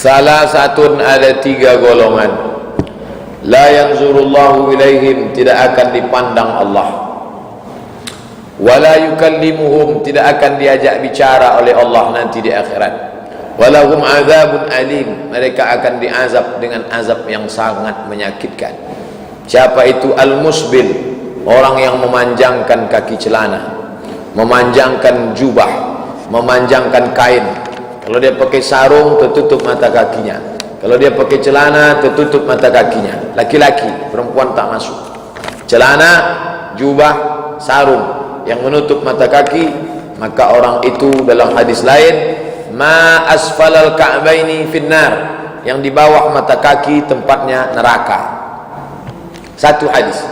salah satun, ada 3 golongan. La yanzurullahu ilaihim, tidak akan dipandang Allah. Wala yukallimuhum, tidak akan diajak bicara oleh Allah nanti di akhirat. Walahum azabun alim, mereka akan diazab dengan azab yang sangat menyakitkan. Siapa itu? Al-musbil, orang yang memanjangkan kaki celana, memanjangkan jubah, memanjangkan kain. Kalau dia pakai sarung, tertutup mata kakinya. Kalau dia pakai celana, tertutup mata kakinya. Laki-laki, perempuan tak masuk. Celana, jubah, sarung yang menutup mata kaki, maka orang itu dalam hadis lain, ma asfalal ka'baini finnar, yang di bawah mata kaki tempatnya neraka. Satu hadis.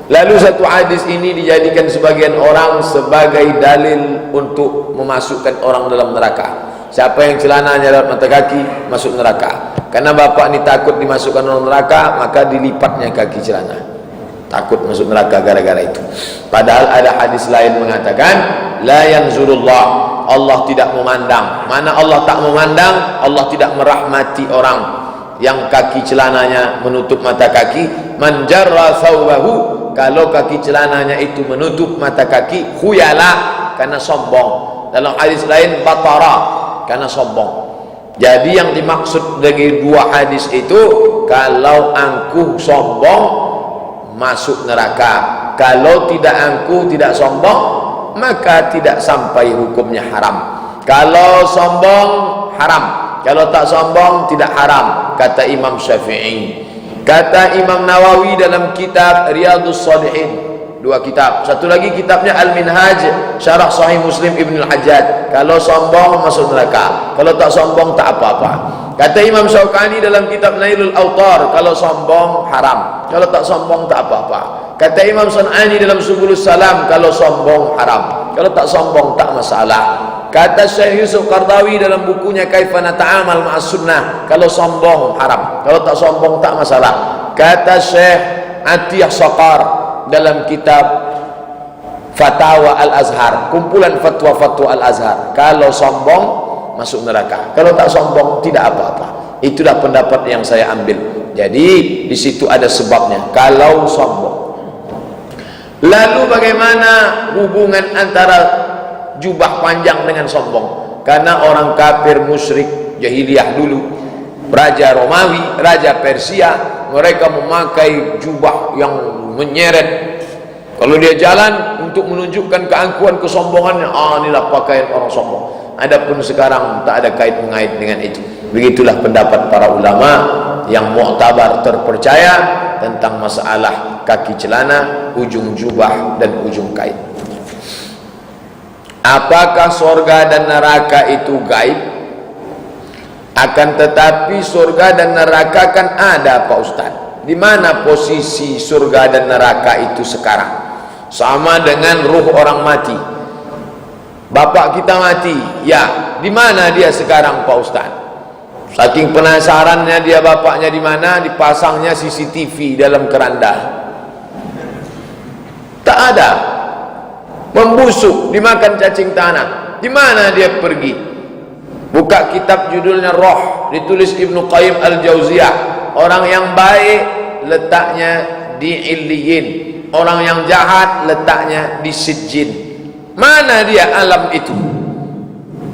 Lalu satu hadis ini dijadikan sebagian orang sebagai dalil untuk memasukkan orang dalam neraka. Siapa yang celananya lewat mata kaki, masuk neraka. Karena bapak ini takut dimasukkan dalam neraka, maka dilipatnya kaki celana. Takut masuk neraka gara-gara itu. Padahal ada hadis lain mengatakan, la yanzurullah, Allah tidak memandang. Mana Allah tak memandang? Allah tidak merahmati orang yang kaki celananya menutup mata kaki. Man jarra thawbahu, kalau kaki celananya itu menutup mata kaki, khuyala, karena sombong. Dalam hadis lain, batara, karena sombong. Jadi yang dimaksud dari 2 hadis itu, kalau angkuh sombong masuk neraka, kalau tidak angkuh tidak sombong maka tidak sampai hukumnya haram. Kalau sombong haram, kalau tak sombong tidak haram, kata Imam Syafi'i. Kata Imam Nawawi dalam kitab Riyadhus Shalihin, 2 kitab. Satu lagi kitabnya Al-Minhaj Syarah Sahih Muslim Ibn Al-Hajjaj. Kalau sombong masuk neraka, kalau tak sombong tak apa-apa. Kata Imam Syaukani dalam kitab Nailul Autar, kalau sombong haram, kalau tak sombong tak apa-apa. Kata Imam Sun'ani dalam Subulus Salam, kalau sombong haram, kalau tak sombong tak masalah. Kata Syekh Yusuf Qardawi dalam bukunya Kaifa Nata'amal Ma'as Sunnah, kalau sombong haram, kalau tak sombong tak masalah. Kata Syekh Atiyah Saqar dalam kitab Fatawa Al-Azhar, kumpulan fatwa-fatwa Al-Azhar, kalau sombong masuk neraka, kalau tak sombong tidak apa-apa. Itulah pendapat yang saya ambil. Jadi di situ ada sebabnya, kalau sombong. Lalu bagaimana hubungan antara jubah panjang dengan sombong? Karena orang kafir musyrik jahiliyah dulu, Raja Romawi, Raja Persia, mereka memakai jubah yang menyeret. Kalau dia jalan untuk menunjukkan keangkuhan, kesombongannya, inilah pakaian orang sombong. Adapun sekarang tak ada kait-mengait dengan itu. Begitulah pendapat para ulama yang muktabar, terpercaya tentang masalah kaki celana, ujung jubah dan ujung kain. Apakah surga dan neraka itu gaib? Akan tetapi surga dan neraka kan ada, Pak Ustaz. Di mana posisi surga dan neraka itu sekarang? Sama dengan ruh orang mati. Bapak kita mati, ya, di mana dia sekarang, Pak Ustaz? Saking penasarannya dia bapaknya di mana, dipasangnya CCTV dalam keranda. Tak ada. Membusuk, dimakan cacing tanah. Di mana dia pergi? Buka kitab judulnya Roh, ditulis Ibnu Qayyim Al-Jauziyah. Orang yang baik letaknya di Illiyin, orang yang jahat letaknya di Sijjin. Mana dia alam itu?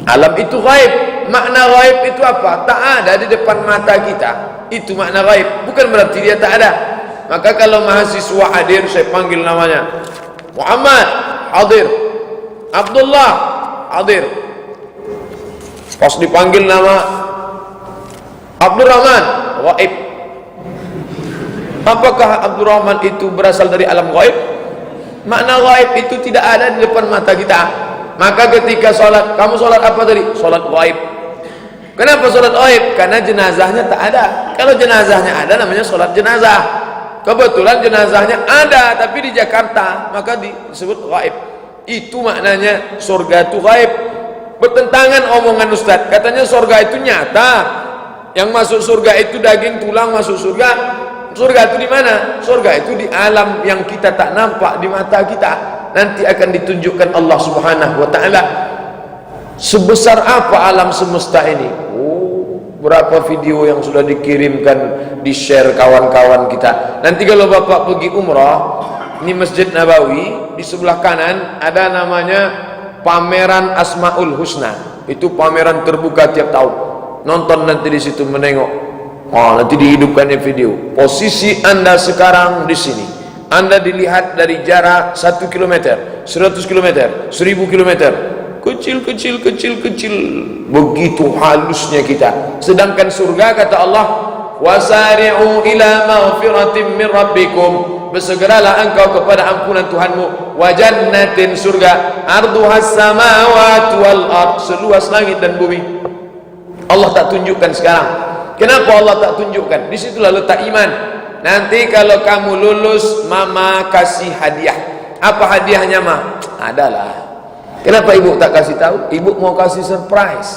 Alam itu gaib. Makna gaib itu apa? Tak ada di depan mata kita. Itu makna gaib. Bukan berarti dia tak ada. Maka kalau mahasiswa hadir, saya panggil namanya. Muhammad, hadir. Abdullah, hadir. Pas dipanggil nama Abdurrahman, gaib. Apakah Abdurrahman itu berasal dari alam gaib? Makna gaib itu tidak ada di depan mata kita. Maka ketika sholat, kamu sholat apa tadi? Sholat gaib. Kenapa sholat gaib? Karena jenazahnya tak ada. Kalau jenazahnya ada, namanya sholat jenazah. Kebetulan jenazahnya ada, tapi di Jakarta, maka disebut gaib. Itu maknanya surga itu gaib. Bertentangan omongan Ustaz. Katanya surga itu nyata. Yang masuk surga itu daging tulang masuk surga. Surga itu di mana? Surga itu di alam yang kita tak nampak di mata kita. Nanti akan ditunjukkan Allah Subhanahu wa taala sebesar apa alam semesta ini. Oh, Berapa video yang sudah dikirimkan, di-share kawan-kawan kita. Nanti kalau Bapak pergi umrah, ini Masjid Nabawi, di sebelah kanan ada namanya pameran Asmaul Husna. Itu pameran terbuka tiap tahun. Nonton nanti di situ, menengok. Oh, nanti dihidupkannya video. Posisi Anda sekarang di sini. Anda dilihat dari jarak 1 km, 100 km, 1000 km. Kecil. Begitu halusnya kita. Sedangkan surga, kata Allah, wasari'u ila maghfiratin min rabbikum, bersegeralah engkau kepada ampunan Tuhanmu, wa jannatin, surga, arduhas samawati wal ard, seluas langit dan bumi. Allah tak tunjukkan sekarang. Kenapa Allah tak tunjukkan? Di situlah letak iman. Nanti kalau kamu lulus, mama kasih hadiah. Apa hadiahnya, Ma? Adalah. Kenapa ibu tak kasih tahu? Ibu mau kasih surprise.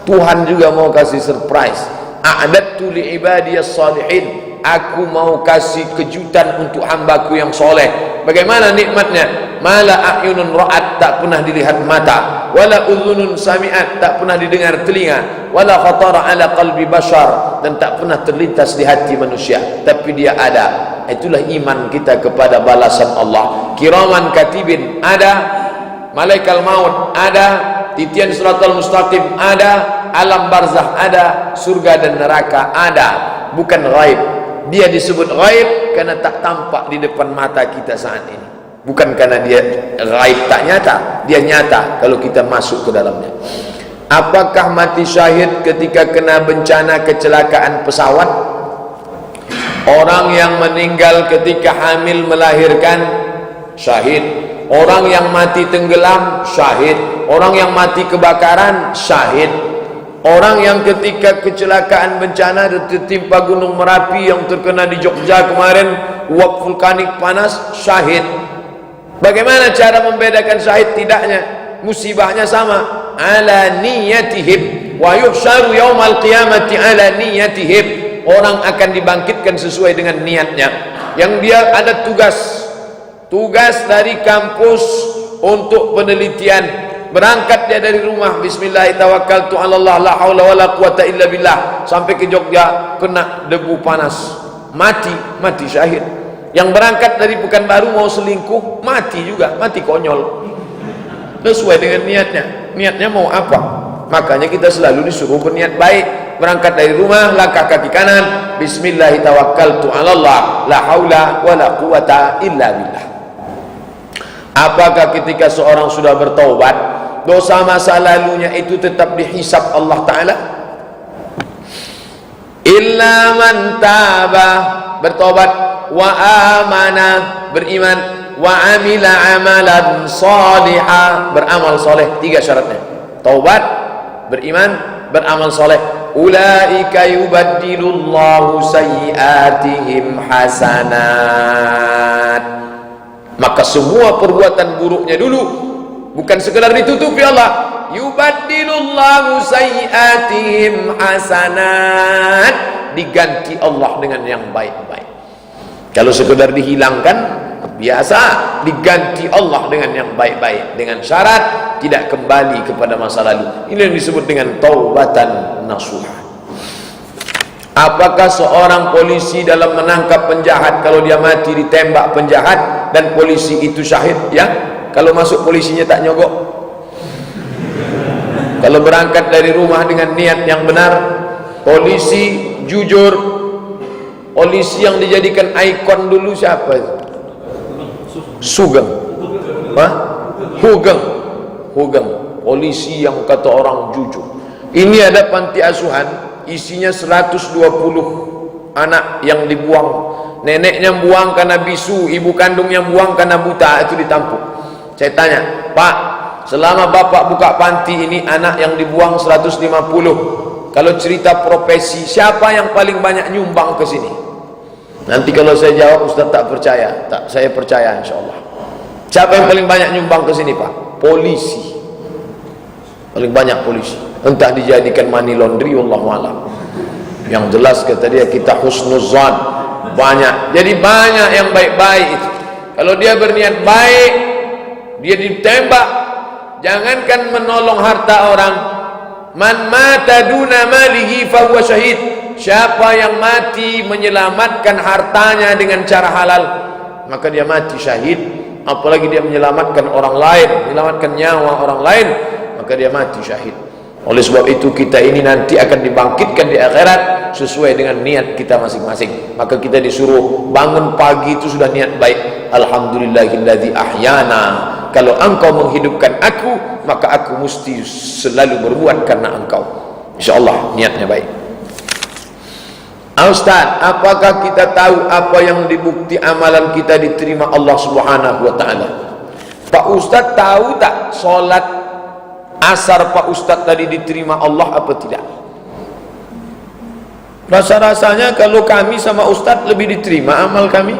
Tuhan juga mau kasih surprise. A'dadtu li ibadiyas salihin. Aku mau kasih kejutan untuk hambaku yang soleh. Bagaimana nikmatnya? Mala a'yunun ra'at, tak pernah dilihat mata. Wala udhunun sami'at, tak pernah didengar telinga. Wala khatara ala qalbi bashar, dan tak pernah terlintas di hati manusia. Tapi dia ada. Itulah iman kita kepada balasan Allah. Kiraman katibin ada, malaikat maut ada, titian siratal mustaqim ada, alam barzakh ada, surga dan neraka ada. Bukan ghaib. Dia disebut ghaib karena tak tampak di depan mata kita saat ini. Bukan karena dia ghaib tak nyata. Dia nyata kalau kita masuk ke dalamnya. Apakah mati syahid ketika kena bencana kecelakaan pesawat? Orang yang meninggal ketika hamil melahirkan, syahid. Orang yang mati tenggelam, syahid. Orang yang mati kebakaran, syahid. Orang yang ketika kecelakaan bencana tertimpa Gunung Merapi yang terkena di Jogja kemarin, uap vulkanik panas, syahid. Bagaimana cara membedakan syahid tidaknya? Musibahnya sama. Ala niyatihim wa yuhsyaru yaumal qiyamati ala niyatihim. Orang akan dibangkitkan sesuai dengan niatnya. Yang dia ada tugas dari kampus untuk penelitian. Berangkat dia dari rumah, bismillahirrahmanirrahim, tawakkaltu 'ala Allah, la haula wala quwata illa billah, sampai ke Jogja kena debu panas, mati syahid. Yang berangkat dari Pekanbaru mau selingkuh, mati juga, mati konyol. Sesuai dengan niatnya mau apa? Makanya kita selalu disuruh berniat baik. Berangkat dari rumah, langkah kaki kanan, bismillahirrahmanirrahim, tawakkaltu 'ala Allah, la haula wala quwata illa billah. Apakah ketika seorang sudah bertaubat, dosa masa lalunya itu tetap dihisab Allah Ta'ala? Illa man taba, bertobat, wa amana, beriman, wa amila amalan salihah, beramal soleh. 3 syaratnya: taubat, beriman, beramal soleh. Ulaika yubaddilullahu sayyiatihim hasanat. Maka semua perbuatan buruknya dulu bukan sekedar ditutupi Allah. Yubaddilullahu sayyiatihim hasanat, diganti Allah dengan yang baik-baik. Kalau sekedar dihilangkan biasa, diganti Allah dengan yang baik-baik, dengan syarat tidak kembali kepada masa lalu. Ini yang disebut dengan taubatan nasuha. Apakah seorang polisi dalam menangkap penjahat, kalau dia mati ditembak penjahat dan polisi itu syahid? Ya, kalau masuk polisinya tak nyogok. Kalau berangkat dari rumah dengan niat yang benar, polisi jujur. Polisi yang dijadikan ikon dulu siapa itu? Sugeng. Hugeng. Polisi yang kata orang jujur. Ini ada panti asuhan, isinya 120 anak yang dibuang. Neneknya buang karena bisu, ibu kandungnya buang karena buta, itu ditampung. Saya tanya, Pak, selama Bapak buka panti ini anak yang dibuang 150. Kalau cerita profesi, siapa yang paling banyak nyumbang ke sini? Nanti kalau saya jawab Ustaz tak percaya. Tak, saya percaya insyaallah. Siapa yang paling banyak nyumbang ke sini, Pak? Polisi. Paling banyak polisi. Entah dijadikan money laundry, wallahu a'lam. Yang jelas kata dia, kita husnuzan banyak. Jadi banyak yang baik-baik itu. Kalau dia berniat baik, dia ditembak. Jangankan menolong harta orang, Man mata duna malihi fahuwa syahid. Siapa yang mati menyelamatkan hartanya dengan cara halal, maka dia mati syahid. Apalagi dia menyelamatkan orang lain, menyelamatkan nyawa orang lain, maka dia mati syahid. Oleh sebab itu kita ini nanti akan dibangkitkan di akhirat sesuai dengan niat kita masing-masing. Maka kita disuruh bangun pagi itu sudah niat baik. Alhamdulillahilladzi ahyana. Kalau engkau menghidupkan aku, maka aku mesti selalu berbuat karena engkau. InsyaAllah niatnya baik. Ustaz, apakah kita tahu apa yang dibukti amalan kita diterima Allah Subhanahu wa ta'ala? Pak Ustaz tahu tak solat asar Pak Ustaz tadi diterima Allah apa tidak? Rasa-rasanya kalau kami sama Ustaz lebih diterima amal kami,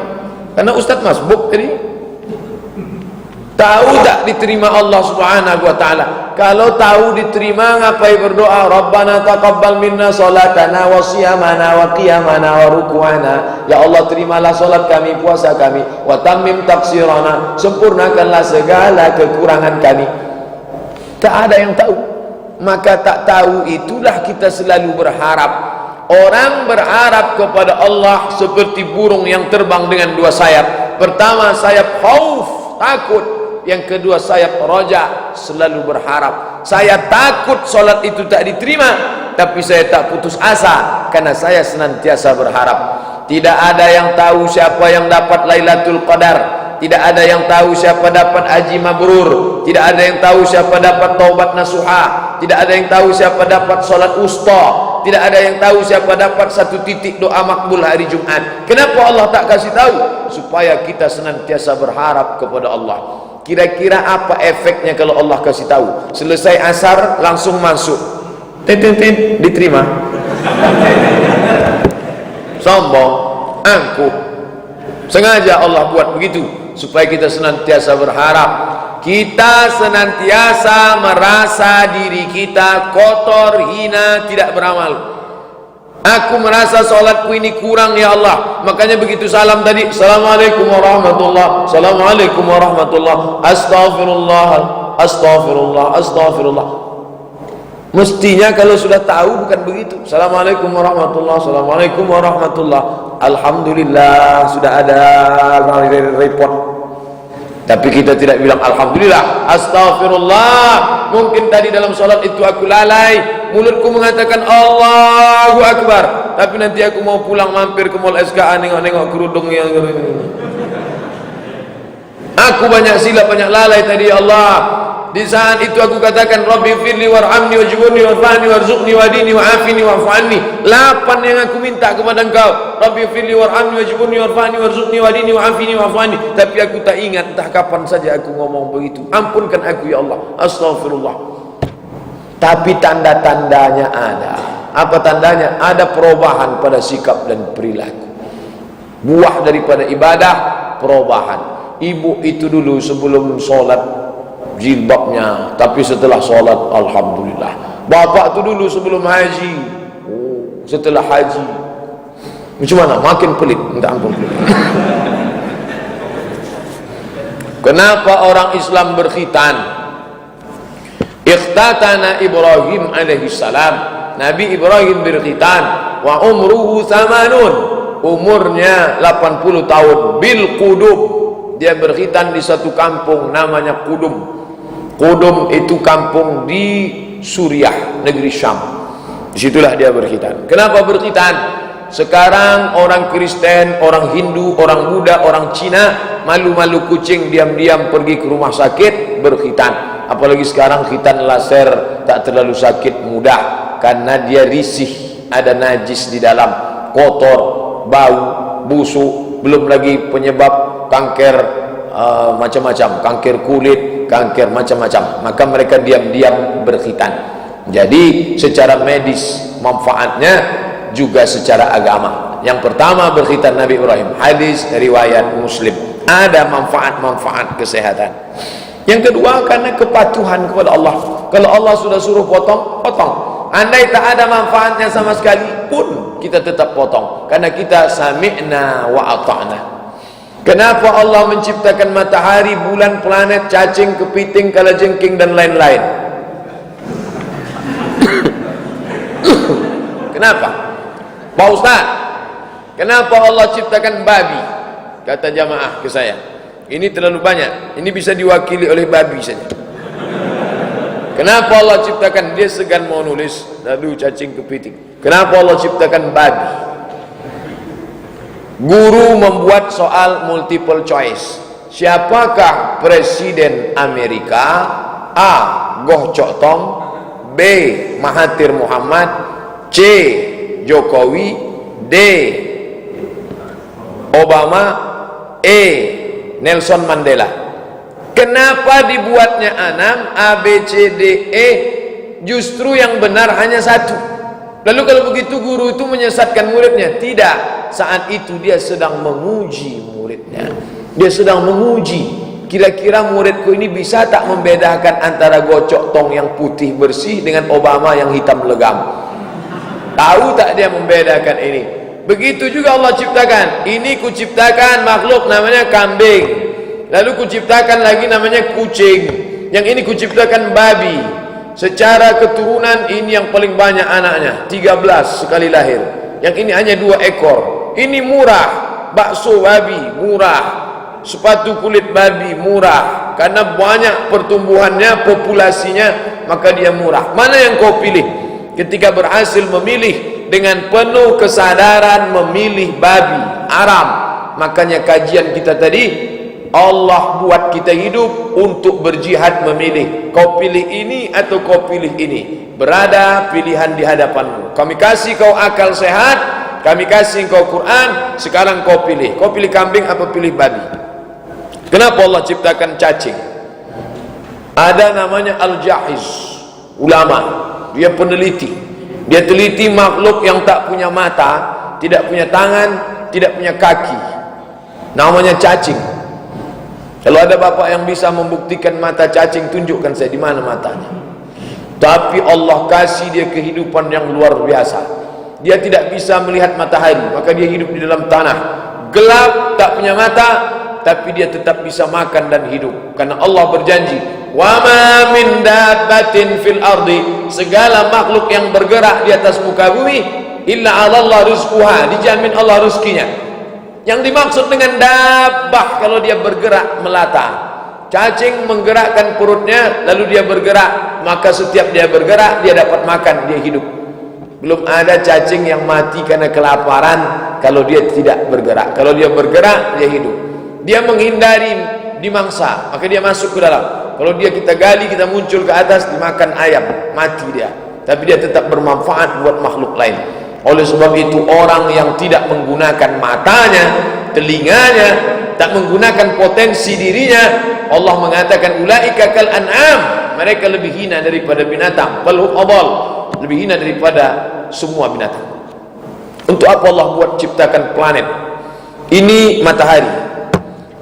karena Ustaz masbuk tadi. Tahu tak diterima Allah Subhanahu wa ta'ala? Kalau tahu diterima, ngapai berdoa? Rabbana taqabbal minna salatana wa siyamana wa qiyamana wa ruku'ana. Ya Allah, terimalah salat kami, puasa kami, wa tammim taqsirana, sempurnakanlah segala kekurangan kami. Tak ada yang tahu. Maka tak tahu itulah kita selalu berharap. Orang berharap kepada Allah seperti burung yang terbang dengan dua sayap. Pertama sayap khauf, takut. Yang kedua sayap roja, selalu berharap. Saya takut solat itu tak diterima, tapi saya tak putus asa, karena saya senantiasa berharap. Tidak ada yang tahu siapa yang dapat Lailatul Qadar. Tidak ada yang tahu siapa dapat haji mabrur. Tidak ada yang tahu siapa dapat taubat nasuha. Tidak ada yang tahu siapa dapat solat usta. Tidak ada yang tahu siapa dapat satu titik doa makbul hari Jumat. Kenapa Allah tak kasih tahu? Supaya kita senantiasa berharap kepada Allah. Kira-kira apa efeknya kalau Allah kasih tahu? Selesai asar langsung masuk, tin, diterima. Sombong, angkuh. Sengaja Allah buat begitu supaya kita senantiasa berharap. Kita senantiasa merasa diri kita kotor, hina, tidak beramal. Aku merasa solatku ini kurang ya Allah. Makanya begitu salam tadi, Assalamualaikum warahmatullah, Assalamualaikum warahmatullah, Astaghfirullah, Astaghfirullah, Astaghfirullah. Mestinya kalau sudah tahu bukan begitu. Assalamualaikum warahmatullah, Assalamualaikum warahmatullah, Alhamdulillah, sudah ada report. Tapi kita tidak bilang Alhamdulillah, Astaghfirullah. Mungkin tadi dalam solat itu aku lalai, mulutku mengatakan Allahu Akbar, tapi nanti aku mau pulang mampir ke mall SKA, nengok-nengok kerudung yang aku banyak silap, banyak lalai tadi ya Allah. Di saat itu aku katakan Rabbi firli warhamni wajburni warfa'ni warzuqni wadini wa'afini wa'fu'anni. 8 yang aku minta kepada engkau. Rabbi firli warhamni wajburni warfa'ni warzuqni wadini wa'afini wa'fu'anni. Tapi aku tak ingat entah kapan saja aku ngomong begitu. Ampunkan aku ya Allah. Astaghfirullah. Tapi tanda-tandanya ada. Apa tandanya? Ada perubahan pada sikap dan perilaku. Buah daripada ibadah, perubahan. Ibu itu dulu sebelum solat jilbabnya, tapi setelah solat alhamdulillah. Bapak tu dulu sebelum haji, setelah haji macam mana? Makin pelit, minta ampun pelit. Kenapa orang Islam berkhitan? Ikhtatana Ibrahim alaihi salam. Nabi Ibrahim berkhitan wa umruhu 80, umurnya 80 tahun, bil Qudum. Dia berkhitan di satu kampung namanya Qudum. Qudum itu kampung di Suriah, negeri Syam. Disitulah dia berkhitan. Kenapa berkhitan? Sekarang orang Kristen, orang Hindu, orang Buddha, orang Cina malu-malu kucing diam-diam pergi ke rumah sakit berkhitan. Apalagi sekarang khitan laser tak terlalu sakit, mudah, karena dia risih, ada najis di dalam, kotor, bau, busuk, belum lagi penyebab kanker macam-macam, kanker kulit, kanker macam-macam. Maka mereka diam-diam berkhitan. Jadi secara medis manfaatnya, juga secara agama. Yang pertama berkhitan Nabi Ibrahim, hadis riwayat Muslim, ada manfaat-manfaat kesehatan. Yang kedua karena kepatuhan kepada Allah. Kalau Allah sudah suruh potong, potong. Andai tak ada manfaatnya sama sekali pun kita tetap potong, karena kita sami'na wa ata'na. Kenapa Allah menciptakan matahari, bulan, planet, cacing, kepiting, kalajengking dan lain-lain? Kenapa? Pak Ustaz, kenapa Allah ciptakan babi? Kata jamaah ke saya, ini terlalu banyak, ini bisa diwakili oleh babi saja. Kenapa Allah ciptakan? Dia segan mau nulis, lalu cacing kepiting. Kenapa Allah ciptakan babi? Guru membuat soal multiple choice. Siapakah Presiden Amerika? A. Goh Chok Tong, B. Mahathir Muhammad, C. Jokowi, D. Obama, E. Nelson Mandela. Kenapa dibuatnya 6 A, B, C, D, E? Justru yang benar hanya satu. Lalu kalau begitu guru itu menyesatkan muridnya? Tidak. Saat itu dia sedang menguji muridnya. Dia sedang menguji, kira-kira muridku ini bisa tak membedakan antara gocok tong yang putih bersih dengan Obama yang hitam legam? Tahu tak dia membedakan ini? Begitu juga Allah ciptakan. Ini kuciptakan makhluk namanya kambing, lalu kuciptakan lagi namanya kucing, yang ini kuciptakan babi. Secara keturunan ini yang paling banyak anaknya, 13 sekali lahir. Yang ini hanya 2 ekor. Ini murah, bakso babi murah, sepatu kulit babi murah, karena banyak pertumbuhannya, populasinya, maka dia murah. Mana yang kau pilih? Ketika berhasil memilih dengan penuh kesadaran memilih babi, Aram. Makanya kajian kita tadi, Allah buat kita hidup untuk berjihad memilih. Kau pilih ini atau kau pilih ini? Berada pilihan di hadapanmu. Kami kasih kau akal sehat, kami kasih kau Quran, sekarang kau pilih. Kau pilih kambing apa pilih babi? Kenapa Allah ciptakan cacing? Ada namanya Al-Jahiz, ulama, dia peneliti. Dia teliti makhluk yang tak punya mata, tidak punya tangan, tidak punya kaki. Namanya cacing. Kalau ada bapak yang bisa membuktikan mata cacing, tunjukkan saya di mana matanya. Tapi Allah kasih dia kehidupan yang luar biasa. Dia tidak bisa melihat matahari, maka dia hidup di dalam tanah. Gelap, tak punya mata, tapi dia tetap bisa makan dan hidup. Karena Allah berjanji, wa ma min dabbatin fil ardi, segala makhluk yang bergerak di atas muka bumi, illa 'ala Allah rizquha, dijamin Allah rezekinya. Yang dimaksud dengan dabbah, kalau dia bergerak melata. Cacing menggerakkan perutnya, lalu dia bergerak, maka setiap dia bergerak dia dapat makan, dia hidup. Belum ada cacing yang mati karena kelaparan kalau dia tidak bergerak. Kalau dia bergerak, dia hidup. Dia menghindari dimangsa, maka dia masuk ke dalam. Kalau dia kita gali, kita muncul ke atas, dimakan ayam, mati dia. Tapi dia tetap bermanfaat buat makhluk lain. Oleh sebab itu, orang yang tidak menggunakan matanya, telinganya, tak menggunakan potensi dirinya, Allah mengatakan ulaika kal an'am, mereka lebih hina daripada binatang, balhum adall, lebih hina daripada semua binatang. Untuk apa Allah buat ciptakan planet? Ini matahari.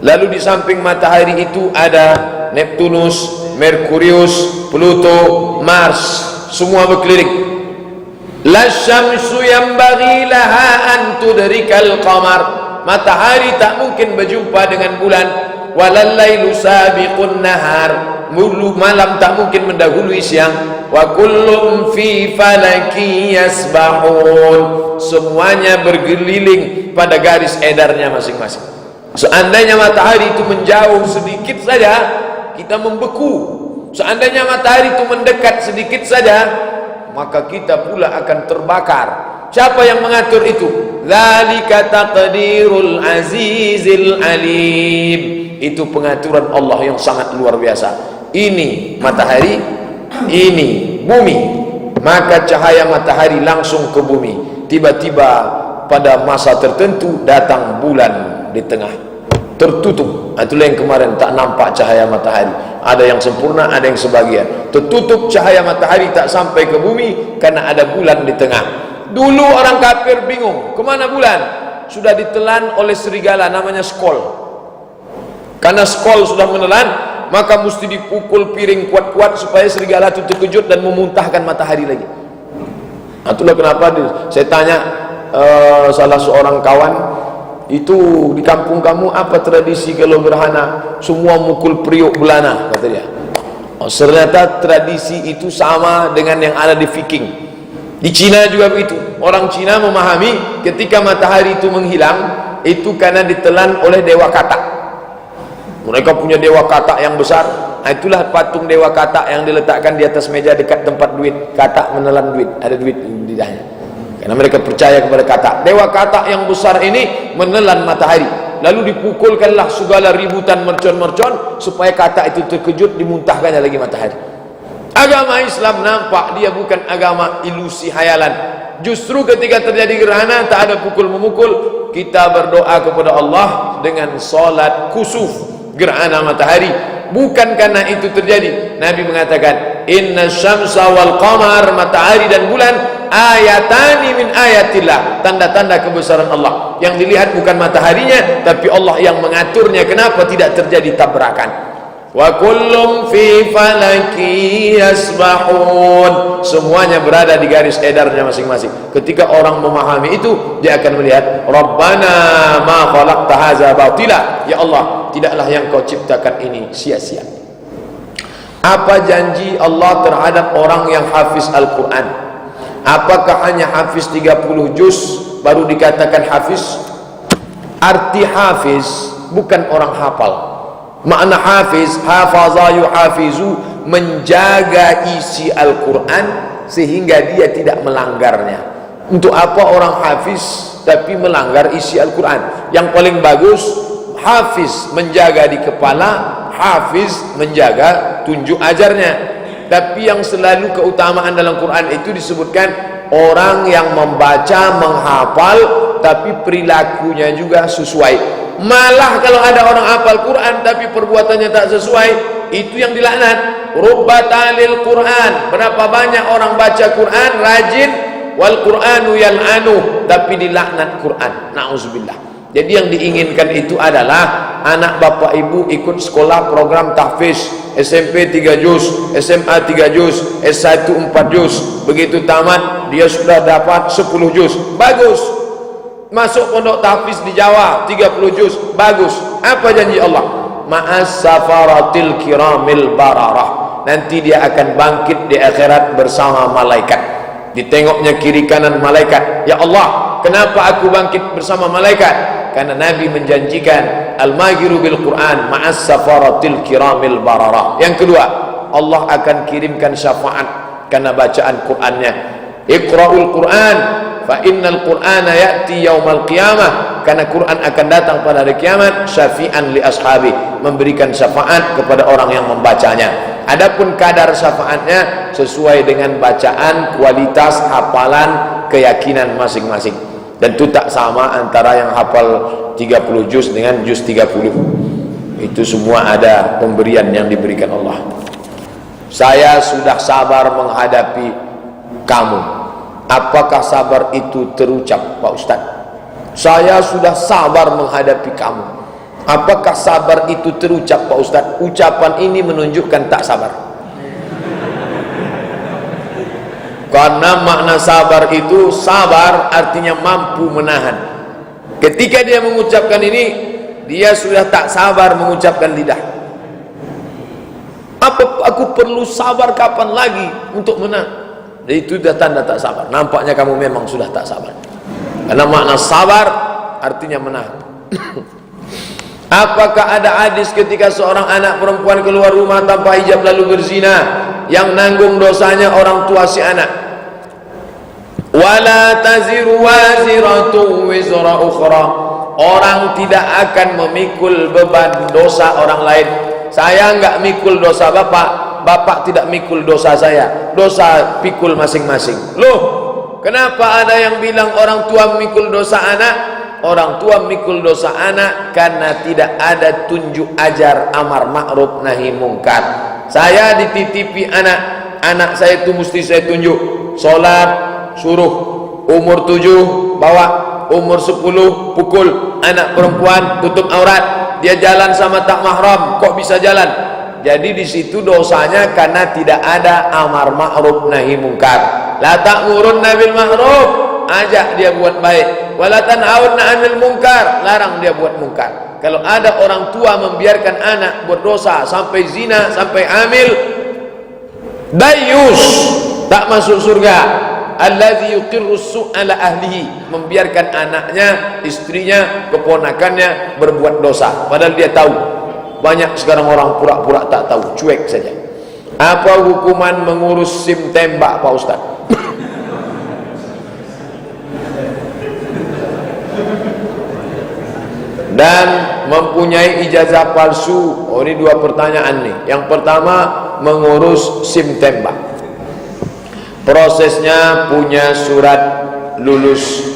Lalu di samping matahari itu ada Neptunus, Merkurius, Pluto, Mars, semua berkeliling. La syamsu yanbaghi laha an tudrikal qamar, matahari tak mungkin berjumpa dengan bulan. Walal lailu sabiqun nahar, malam tak mungkin mendahului siang. Wa kullum fi falaki yasbahun, semuanya bergeliling pada garis edarnya masing-masing. Seandainya matahari itu menjauh sedikit saja, kita membeku. Seandainya matahari itu mendekat sedikit saja, maka kita pula akan terbakar. Siapa yang mengatur itu? Dzalika taqdirul azizil alim. Itu pengaturan Allah yang sangat luar biasa. Ini matahari, ini bumi. Maka cahaya matahari langsung ke bumi. Tiba-tiba pada masa tertentu datang bulan di tengah, tertutup. Itulah yang kemarin tak nampak cahaya matahari. Ada yang sempurna, ada yang sebagian. Tertutup cahaya matahari, tak sampai ke bumi karena ada bulan di tengah. Dulu orang kafir bingung, kemana bulan? Sudah ditelan oleh serigala namanya skol. Karena skol sudah menelan, maka mesti dipukul piring kuat-kuat supaya serigala itu terkejut dan memuntahkan matahari lagi. Itulah kenapa saya tanya salah seorang kawan, itu di kampung kamu apa tradisi kalau gerhana? Semua mukul periuk belana, kata dia. Ternyata tradisi itu sama dengan yang ada di Viking. Di Cina juga begitu. Orang Cina memahami ketika matahari itu menghilang, itu karena ditelan oleh dewa katak. Mereka punya dewa katak yang besar. Nah, itulah patung dewa katak yang diletakkan di atas meja dekat tempat duit. Katak menelan duit, ada duit di lidahnya. Karena mereka percaya kepada katak. Dewa katak yang besar ini menelan matahari. Lalu dipukulkanlah segala ributan mercon-mercon supaya katak itu terkejut, dimuntahkannya lagi matahari. Agama Islam nampak dia bukan agama ilusi hayalan. Justru ketika terjadi gerhana, tak ada pukul-memukul, kita berdoa kepada Allah dengan solat kusuf gerhana matahari. Bukan karena itu terjadi. Nabi mengatakan, inna syamsa wal qamar, matahari dan bulan, ayatani min ayatillah, tanda-tanda kebesaran Allah. Yang dilihat bukan mataharinya, tapi Allah yang mengaturnya. Kenapa tidak terjadi tabrakan? Wa kullum fi falaki yasbahun, semuanya berada di garis edarnya masing-masing. Ketika orang memahami itu, dia akan melihat, Rabbana ma khalaqta hadza batila, ya Allah, tidaklah yang kau ciptakan ini sia-sia. Apa janji Allah terhadap orang yang hafiz Al-Quran? Apakah hanya hafiz 30 juz baru dikatakan hafiz? Arti hafiz bukan orang hafal. Makna hafiz, hafaza yuhafizu, menjaga isi Al-Quran sehingga dia tidak melanggarnya. Untuk apa orang hafiz tapi melanggar isi Al-Quran? Yang paling bagus, hafiz menjaga di kepala, hafiz menjaga tunjuk ajarnya. Tapi yang selalu keutamaan dalam Quran itu disebutkan orang yang membaca, menghafal, tapi perilakunya juga sesuai. Malah kalau ada orang hafal Quran tapi perbuatannya tak sesuai, itu yang dilaknat. Rubbatalil Quran, berapa banyak orang baca Quran rajin, wal Quranu yal'anu, tapi dilaknat Quran. Nauzubillah. Jadi yang diinginkan itu adalah anak bapak ibu ikut sekolah program tahfiz, SMP 3 juz, SMA 3 juz, S1 4 juz. Begitu tamat dia sudah dapat 10 juz. Bagus. Masuk pondok tahfiz di Jawa 30 juz, bagus. Apa janji Allah? Ma'as safaratil kiramil bararah, nanti dia akan bangkit di akhirat bersama malaikat. Ditengoknya kiri kanan malaikat. Ya Allah, kenapa aku bangkit bersama malaikat? Karena Nabi menjanjikan al-maghiru bil Quran ma'as safaratil kiramil bararah. Yang kedua, Allah akan kirimkan syafaat karena bacaan Qurannya. Iqra'ul Quran fa innal Qur'ana ya'ti yaumal qiyamah, karena Quran akan datang pada hari kiamat, syafi'an li ashabi, memberikan syafaat kepada orang yang membacanya. Adapun kadar syafaatnya sesuai dengan bacaan, kualitas hafalan, keyakinan masing-masing. Dan itu tak sama antara yang hafal 30 juz dengan juz 30. Itu semua ada pemberian yang diberikan Allah. Saya sudah sabar menghadapi kamu. Apakah sabar itu terucap, Pak Ustaz? Saya sudah sabar menghadapi kamu. Apakah sabar itu terucap, Pak Ustaz? Ucapan ini menunjukkan tak sabar. Karena makna sabar itu, sabar artinya mampu menahan. Ketika dia mengucapkan ini, dia sudah tak sabar mengucapkan lidah. Apa aku perlu sabar kapan lagi untuk menahan? Itu sudah tanda tak sabar. Nampaknya kamu memang sudah tak sabar. Karena makna sabar artinya menahan. Apakah ada hadis ketika seorang anak perempuan keluar rumah tanpa hijab lalu berzina, yang nanggung dosanya orang tua si anak? Wala taziru waziratu wizra ukhra, orang tidak akan memikul beban dosa orang lain. Saya enggak mikul dosa bapak, bapak tidak mikul dosa saya. Dosa pikul masing-masing. Loh, kenapa ada yang bilang orang tua mikul dosa anak? Orang tua mikul dosa anak karena tidak ada tunjuk ajar amar ma'ruf nahi mungkar. Saya dititipi anak saya itu mesti saya tunjuk. Salat suruh, umur 7 bawa, umur 10 pukul. Anak perempuan tutup aurat, dia jalan sama tak mahram, kok bisa jalan? Jadi di situ dosanya karena tidak ada amar ma'ruf nahi mungkar. La ta'murunna bil ma'ruf, ajak dia buat baik. Wala tanhauna 'anil munkar, larang dia buat mungkar. Kalau ada orang tua membiarkan anak berdosa sampai zina, sampai hamil, dayus, tak masuk surga. allazi yuqirru su'ala ahlihi, membiarkan anaknya, istrinya, keponakannya berbuat dosa padahal dia tahu. Banyak sekarang orang pura-pura tak tahu, cuek saja. Apa hukuman mengurus SIM tembak Pak Ustaz? Dan mempunyai ijazah palsu. Oh, ini dua pertanyaan nih. Yang pertama, mengurus SIM tembak. Prosesnya punya surat lulus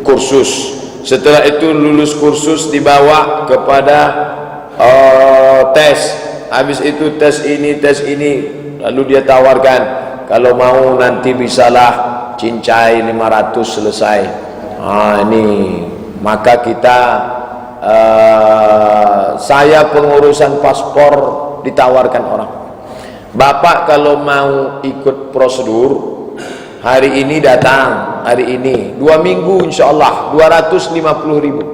kursus. Setelah itu lulus kursus dibawa kepada tes. Habis itu tes ini, lalu dia tawarkan, kalau mau nanti bisalah cincai 500 selesai. Ini maka kita saya pengurusan paspor ditawarkan orang. Bapak kalau mau ikut prosedur hari ini datang, hari ini 2 minggu insyaallah 250.000.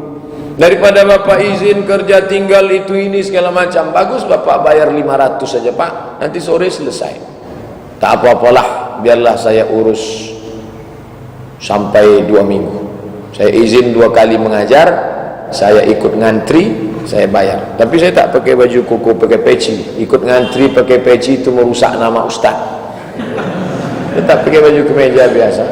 Daripada Bapak izin kerja tinggal itu ini segala macam, bagus Bapak bayar 500 saja Pak, nanti sore selesai. Tak apa-apalah, biarlah saya urus sampai 2 minggu. Saya izin 2 kali mengajar, saya ikut ngantri, saya bayar. Tapi saya tak pakai baju koko, pakai peci. Ikut ngantri pakai peci itu merusak nama ustaz. Saya tak pakai baju kemeja biasa,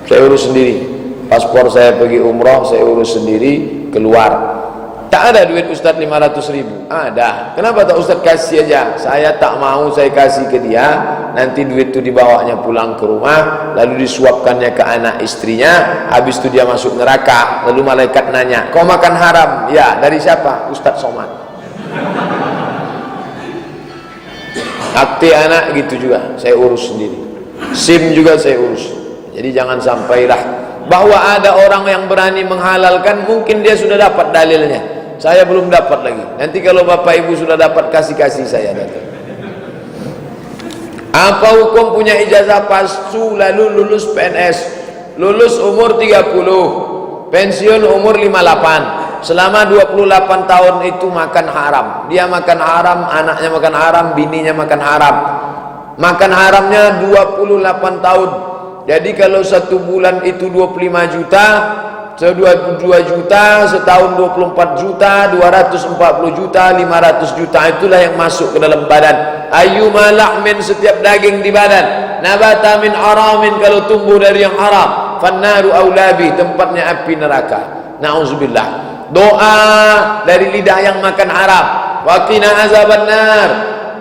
saya urus sendiri. Paspor saya pergi umrah, saya urus sendiri, keluar. Tak ada duit ustaz 500.000. Ada. Kenapa tak ustaz kasih aja? Saya tak mau, saya kasih ke dia. Nanti duit itu dibawanya pulang ke rumah, lalu disuapkannya ke anak istrinya. Habis itu dia masuk neraka. Lalu malaikat nanya, kau makan haram? Ya. Dari siapa? Ustaz Somad. Akte anak gitu juga, saya urus sendiri. SIM juga saya urus. Jadi jangan sampailah bahwa ada orang yang berani menghalalkan, mungkin dia sudah dapat dalilnya, saya belum dapat lagi. Nanti kalau bapak ibu sudah dapat, kasih saya datang. Apa hukum punya ijazah palsu lalu lulus PNS, lulus umur 30, pensiun umur 58, selama 28 tahun itu makan haram. Dia makan haram, anaknya makan haram, bininya makan haram. Makan haramnya 28 tahun. Jadi kalau 1 bulan itu 25 juta, 2 juta, setahun 24 juta, 240 juta, 500 juta, itulah yang masuk ke dalam badan. Ayyuma lahmin, setiap daging di badan, nabata min haramin, kalau tumbuh dari yang haram, fannaru aulabi, tempatnya api neraka. Na'udzubillah. Doa dari lidah yang makan haram. Waqina azaban nar.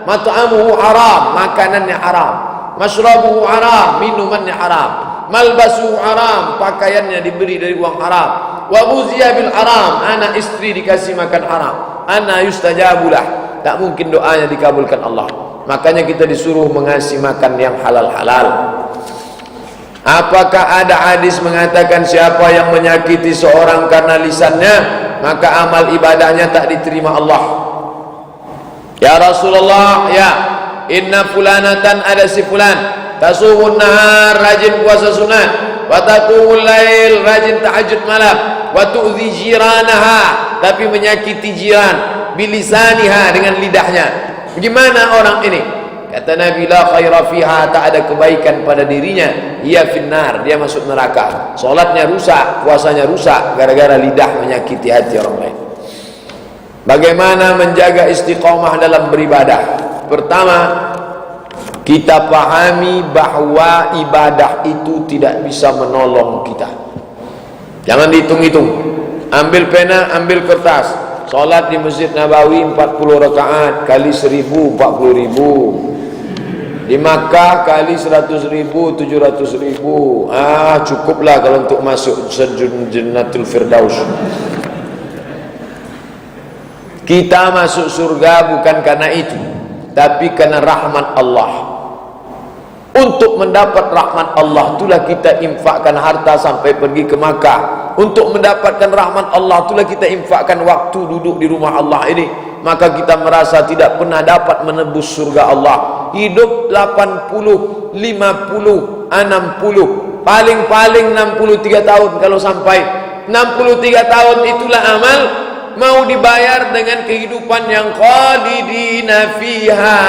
Mat'amuhu haram, makanannya haram. Mashrabuhu haram, minumannya haram. Malbasuhu haram, pakaiannya diberi dari uang haram. Wa buziya bil haram, anak istri dikasih makan haram. Ana yustajabulah, tak mungkin doanya dikabulkan Allah. Makanya kita disuruh mengasih makan yang halal-halal. Apakah ada hadis mengatakan siapa yang menyakiti seorang karena lisannya, maka amal ibadahnya tak diterima Allah? Ya Rasulullah, ya, inna fulanatan, ada si fulan, tasumun nahar, rajin puasa sunat, wa taqumul lail, rajin tahajud malam, wa tu'dhi jiranaha, tapi menyakiti jiran, bilisaniha, dengan lidahnya. Bagaimana orang ini? Kata Nabi, la khaira fiha, tak ada kebaikan pada dirinya, ia finnar, dia masuk neraka. Salatnya rusak, puasanya rusak, gara-gara lidah menyakiti hati orang lain. Bagaimana menjaga istiqamah dalam beribadah? Pertama, kita pahami bahwa ibadah itu tidak bisa menolong kita. Jangan dihitung-hitung. Ambil pena, ambil kertas. Salat di Masjid Nabawi 40 rakaat kali 1000, 40.000. Di Makkah kali 100.000, 700.000. Cukuplah kalau untuk masuk Jannatul Firdaus. Kita masuk surga bukan karena itu, tapi karena rahmat Allah. Untuk mendapat rahmat Allah itulah kita infakkan harta sampai pergi ke Makkah. Untuk mendapatkan rahmat Allah itulah kita infakkan waktu duduk di rumah Allah ini. Maka kita merasa tidak pernah dapat menebus surga Allah. Hidup 80, 50, 60, paling-paling 63 tahun. Kalau sampai 63 tahun itulah amal, mau dibayar dengan kehidupan yang khalidina fiha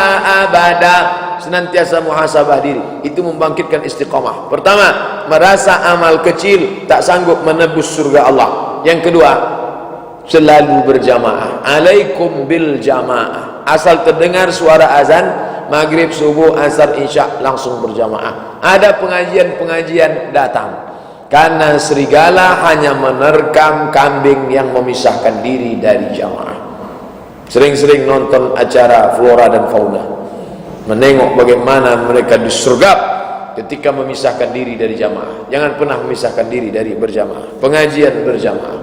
abada, senantiasa muhasabah diri. Itu membangkitkan istiqamah. Pertama, merasa amal kecil tak sanggup menebus surga Allah. Yang kedua, selalu berjamaah. Alaikum bil jamaah. Asal terdengar suara azan maghrib, subuh, asar, isya, langsung berjamaah. Ada pengajian-pengajian, datang. Karena serigala hanya menerkam kambing yang memisahkan diri dari jamaah. Sering-sering nonton acara flora dan fauna, menengok bagaimana mereka disergap ketika memisahkan diri dari jamaah. Jangan pernah memisahkan diri dari berjamaah. Pengajian berjamaah.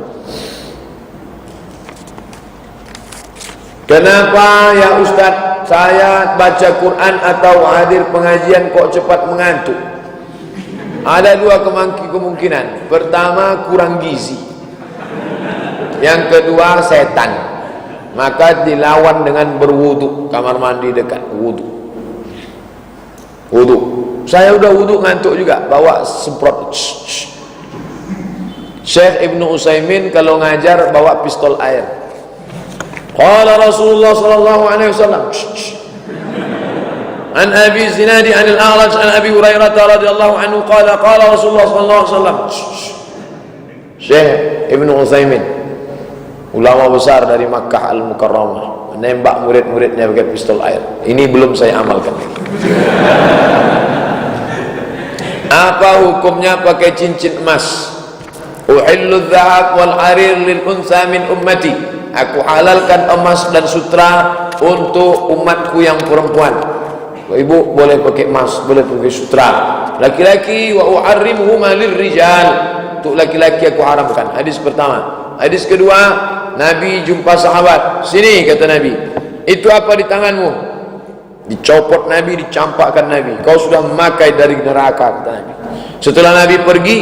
Kenapa ya Ustaz, saya baca Quran atau hadir pengajian kok cepat mengantuk? Ada dua kemungkinan. Pertama, kurang gizi. Yang kedua, setan. Maka dilawan dengan berwudu. Kamar mandi dekat, wudu. Wudu. Saya udah wudu ngantuk juga, bawa semprot. Syekh Ibnu Utsaimin kalau ngajar bawa pistol air. Qala Rasulullah sallallahu alaihi wasallam. An Abi Zinadi an al-A'raj an Abi Hurairah radhiyallahu anhu qala qala Rasulullah sallallahu alaihi wasallam. Syekh Ibnu Utsaimin, ulama besar dari Makkah Al-Mukarramah, menembak murid-muridnya pakai pistol air. Ini belum saya amalkan. Apa hukumnya pakai cincin emas? Uhillu dhahab wal harir lil unsa min ummati. Aku halalkan emas dan sutra untuk umatku yang perempuan. Ibu boleh pakai emas, boleh pakai sutra. Laki-laki wa uharrimuhuma lirrijal. Untuk laki-laki aku haramkan. Hadis pertama. Hadis kedua, Nabi jumpa sahabat. Sini kata Nabi, itu apa di tanganmu? Dicopot Nabi, dicampakkan Nabi. Kau sudah memakai dari neraka, kata Nabi. Setelah Nabi pergi,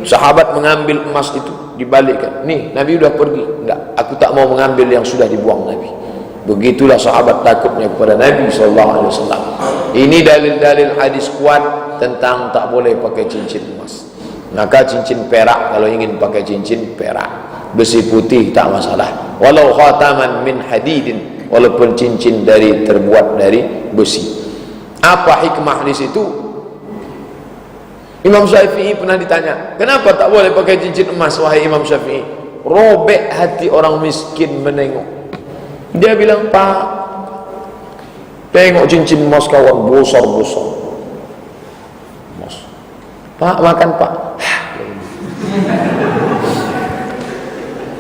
sahabat mengambil emas itu, dibalikkan. Nih, Nabi sudah pergi. Enggak, aku tak mau mengambil yang sudah dibuang Nabi. Begitulah sahabat takutnya kepada Nabi SAW. Ini dalil-dalil hadis kuat tentang tak boleh pakai cincin emas. Maka cincin perak, kalau ingin pakai cincin perak, besi putih tak masalah. Walau khataman min hadidin, walaupun cincin terbuat dari besi. Apa hikmah di situ? Imam Syafi'i pernah ditanya, kenapa tak boleh pakai cincin emas wahai Imam Syafi'i? Robek hati orang miskin menengok. Dia bilang, Pak, tengok cincin emas kawan, bosor-bosor. Pak, makan Pak.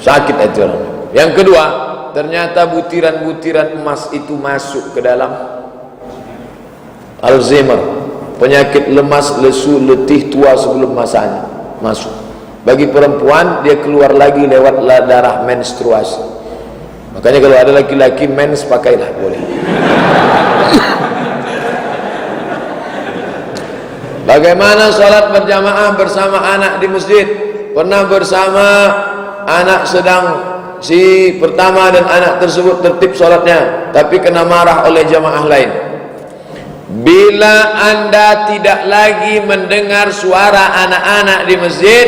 Sakit hati orang. Yang kedua, ternyata butiran-butiran emas itu masuk ke dalam Alzheimer, penyakit lemas, lesu, letih, tua sebelum masanya. Masuk. Bagi perempuan, dia keluar lagi lewat darah menstruasi. Makanya kalau ada laki-laki mens, pakailah, boleh. Bagaimana salat berjamaah bersama anak di masjid? Pernah bersama anak sedang si pertama dan anak tersebut tertib salatnya, tapi kena marah oleh jamaah lain. Bila Anda tidak lagi mendengar suara anak-anak di masjid,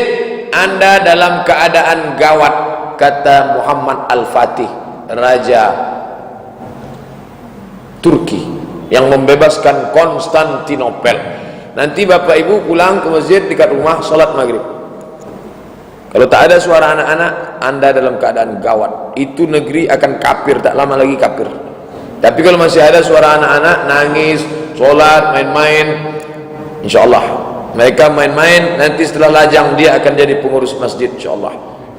Anda dalam keadaan gawat, kata Muhammad Al-Fatih, Raja Turki yang membebaskan Konstantinopel. Nanti bapak ibu pulang ke masjid dekat rumah, salat maghrib. Kalau tak ada suara anak-anak, Anda dalam keadaan gawat. Itu negeri akan kafir, tak lama lagi kafir. Tapi kalau masih ada suara anak-anak nangis, salat, main-main, insyaallah mereka main-main, nanti setelah lajang dia akan jadi pengurus masjid, insyaallah.